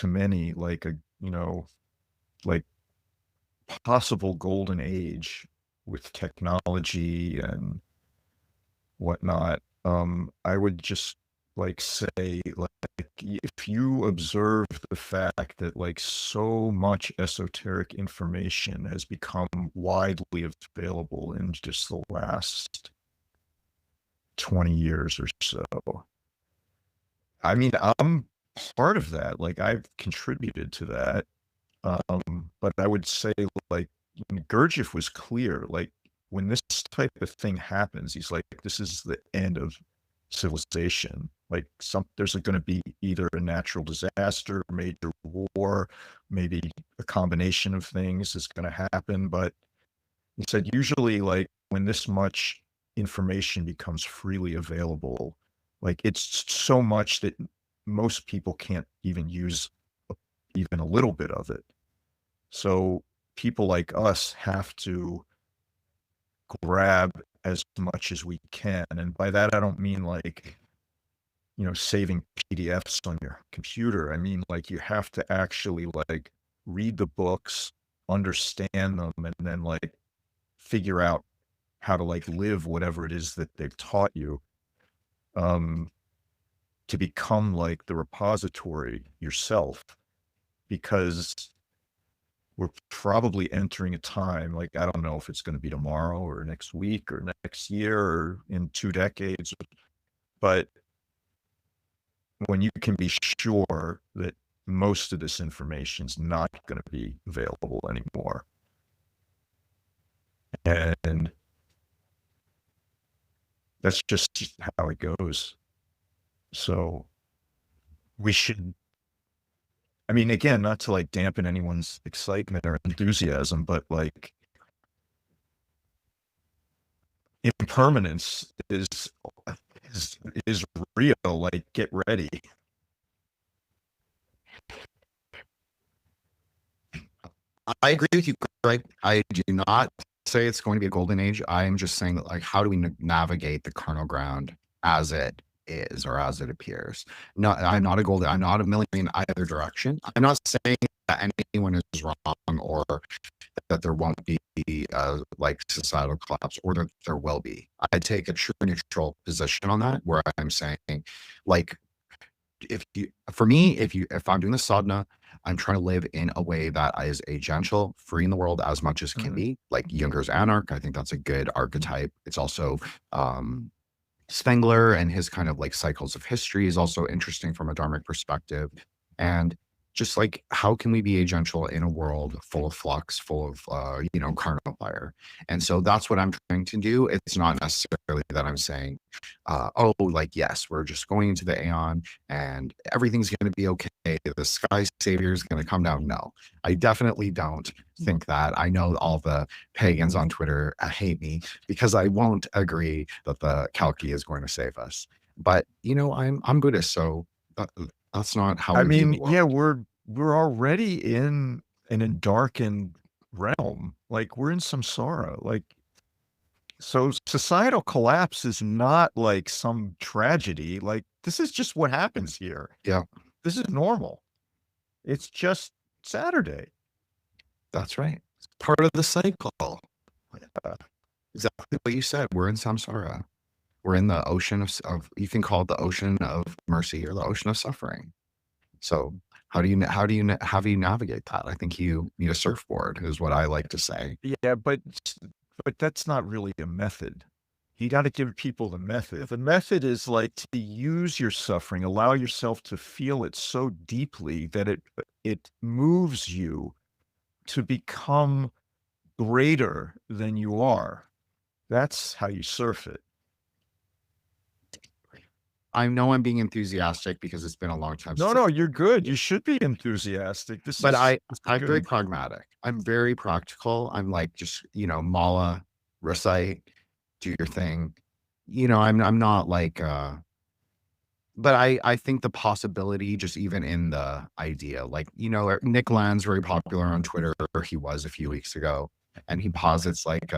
many like a like possible golden age with technology and whatnot. I would just like say, like, if you observe the fact that like so much esoteric information has become widely available in just the last 20 years or so, I mean, I'm part of that. Like, I've contributed to that. But I would say, like, Gurdjieff was clear. Like, when this type of thing happens, he's like, this is the end of civilization. Like, there's going to be either a natural disaster, major war, maybe a combination of things is going to happen. But he said, usually, like, when this much information becomes freely available, like, it's so much that most people can't even use even a little bit of it. So people like us have to grab as much as we can. And by that, I don't mean like, saving PDFs on your computer. I mean, like, you have to actually like read the books, understand them, and then like figure out how to like live whatever it is that they've taught you, to become like the repository yourself, because we're probably entering a time, like, I don't know if it's going to be tomorrow or next week or next year or in 2 decades, but when you can be sure that most of this information is not going to be available anymore. And that's just how it goes. So we should, I mean, again, not to like dampen anyone's excitement or enthusiasm, but like impermanence is real. Like, get ready. I agree with you, Greg. I do not say it's going to be a golden age. I am just saying that, like, how do we navigate the kernel ground as it is or as it appears? No, I'm not a million either direction. I'm not saying that anyone is wrong or that there won't be like societal collapse, or that there will be. I take a true neutral position on that, where I'm saying, like, if I'm doing the sadhana, I'm trying to live in a way that is agential, free in the world as much as can be, like Junger's Anarch. I think that's a good archetype. It's also Spengler and his kind of like cycles of history is also interesting from a dharmic perspective. And just like, how can we be agential in a world full of flux, full of, carnal fire? And so that's what I'm trying to do. It's not necessarily that I'm saying, yes, we're just going into the Aeon and everything's going to be okay. The sky savior is going to come down. No, I definitely don't think that. I know all the pagans on Twitter hate me because I won't agree that the Kalki is going to save us. But, I'm Buddhist, so that's not how I mean, yeah, we're already in an darkened realm. Like, we're in samsara. Like, so societal collapse is not like some tragedy. Like, this is just what happens here. Yeah. This is normal. It's just Saturday. That's right. It's part of the cycle. Exactly what you said. We're in samsara. We're in the ocean of, you can call it the ocean of mercy or the ocean of suffering. So how do you navigate that? I think you need a surfboard, is what I like to say. Yeah, but that's not really a method. You got to give people the method. The method is like to use your suffering, allow yourself to feel it so deeply that it moves you to become greater than you are. That's how you surf it. I know I'm being enthusiastic because it's been a long time. No, you're good. You should be enthusiastic. I'm very pragmatic. I'm very practical. I'm like, just, mala, recite, do your thing. I'm not like, but I think the possibility, just even in the idea, like, Nick Land's very popular on Twitter, or he was a few weeks ago, and he posits like,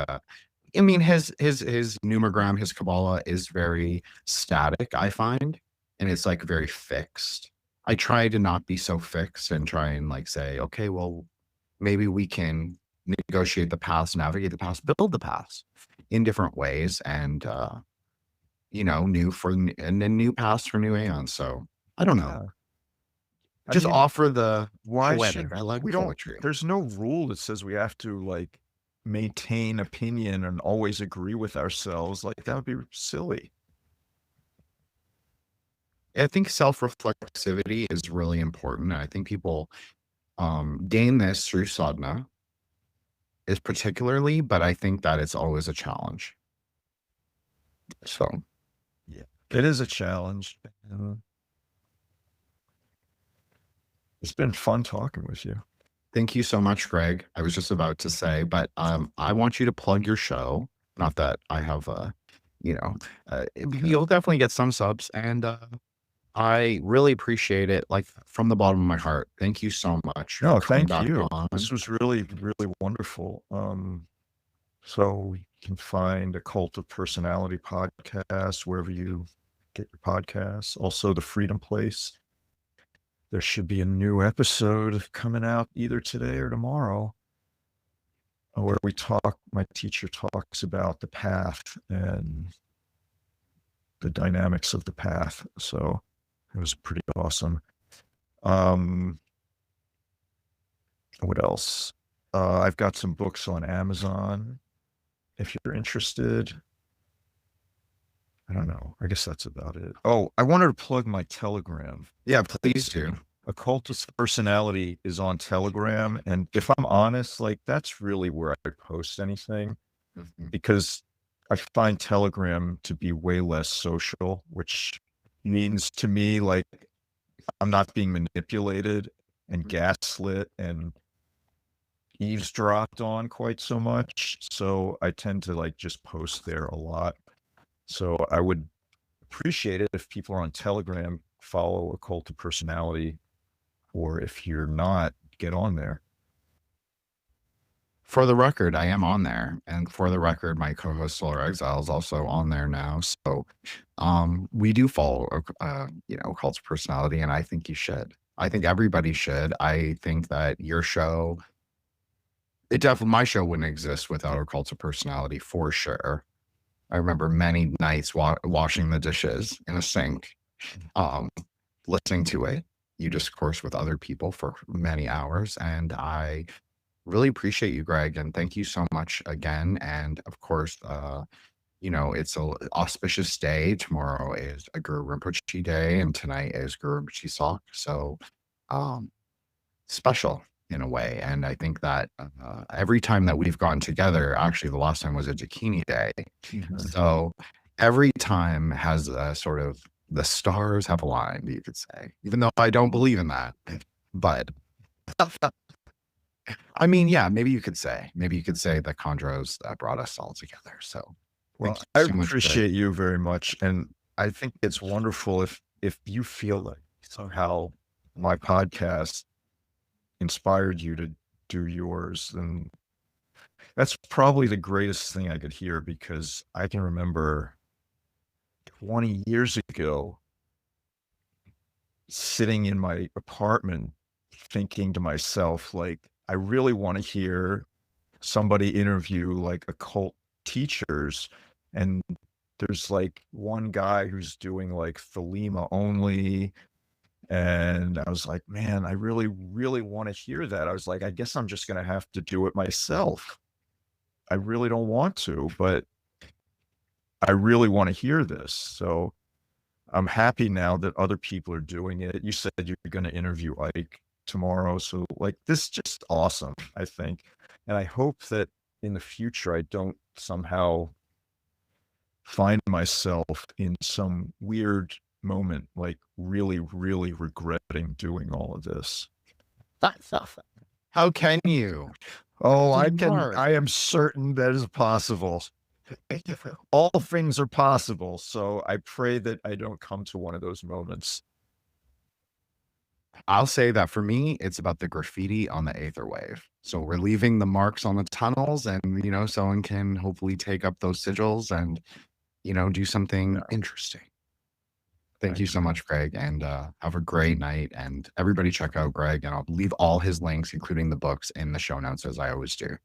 his numogram, his Kabbalah is very static, I find, and it's like very fixed. I try to not be so fixed and try and like say, okay, well, maybe we can negotiate the paths, navigate the paths, build the paths in different ways. And new for and then new past for new aeons. So I don't know. Yeah. I Just mean, offer the why poetic. should I like we don't? poetry. There's no rule that says we have to like maintain opinion and always agree with ourselves. Like that would be silly. I think self-reflexivity is really important. I think people gain this through sadhana is particularly, but I think that it's always a challenge. So Yeah, it is a challenge. It's been fun talking with you. thank you so much, Greg. I was just about to say, but I want you to plug your show. Not that I have you'll definitely get some subs, and I really appreciate it, like from the bottom of my heart. Thank you so much No, for coming thank back you. on. This was really, really wonderful. So you can find Occult of Personality podcast wherever you get your podcasts. Also, the Freedom Place. There should be a new episode coming out either today or tomorrow, where my teacher talks about the path and the dynamics of the path. So it was pretty awesome. What else? I've got some books on Amazon if you're interested. I don't know. I guess that's about it. Oh, I wanted to plug my Telegram. Yeah, please do. Occultist Personality is on Telegram. And if I'm honest, like that's really where I post anything, because I find Telegram to be way less social, which means to me, like I'm not being manipulated and gaslit and eavesdropped on quite so much. So I tend to like just post there a lot. So I would appreciate it if people are on Telegram, follow Occult of Personality, or if you're not, get on there. For the record, I am on there, and for the record, my co-host Solar Exile is also on there now. So, we do follow, Occult of Personality, and I think you should. I think everybody should. I think that your show, my show wouldn't exist without Occult of Personality for sure. I remember many nights washing the dishes in a sink, listening to it. You discourse with other people for many hours, and I really appreciate you, Greg, and thank you so much again. And of course, it's an auspicious day. Tomorrow is a Guru Rinpoche day, and tonight is Guru Rinpoche Sok. So, special in a way. And I think that every time that we've gotten together, actually, the last time was a Dakini day. So every time has a sort of the stars have aligned, you could say, even though I don't believe in that. But I mean, yeah, maybe you could say that Chondros brought us all together. So, well, I appreciate you very much. And I think it's wonderful if you feel like somehow my podcast inspired you to do yours, then that's probably the greatest thing I could hear, because I can remember 20 years ago sitting in my apartment thinking to myself, like, I really want to hear somebody interview like occult teachers, and there's like one guy who's doing like Thelema only. And I was like, man, I really, really want to hear that. I was like, I guess I'm just going to have to do it myself. I really don't want to, but I really want to hear this. So I'm happy now that other people are doing it. You said you're going to interview Ike tomorrow. So like, this is just awesome, I think. And I hope that in the future, I don't somehow find myself in some weird moment, like really, really regretting doing all of this. That's awesome. How can you? Oh, I am certain that is possible. All things are possible. So I pray that I don't come to one of those moments. I'll say that for me, it's about the graffiti on the aether wave. So we're leaving the marks on the tunnels, and, someone can hopefully take up those sigils and, do something interesting. Thank you so much, Greg, and have a great night. And everybody check out Greg, and I'll leave all his links, including the books, in the show notes, as I always do.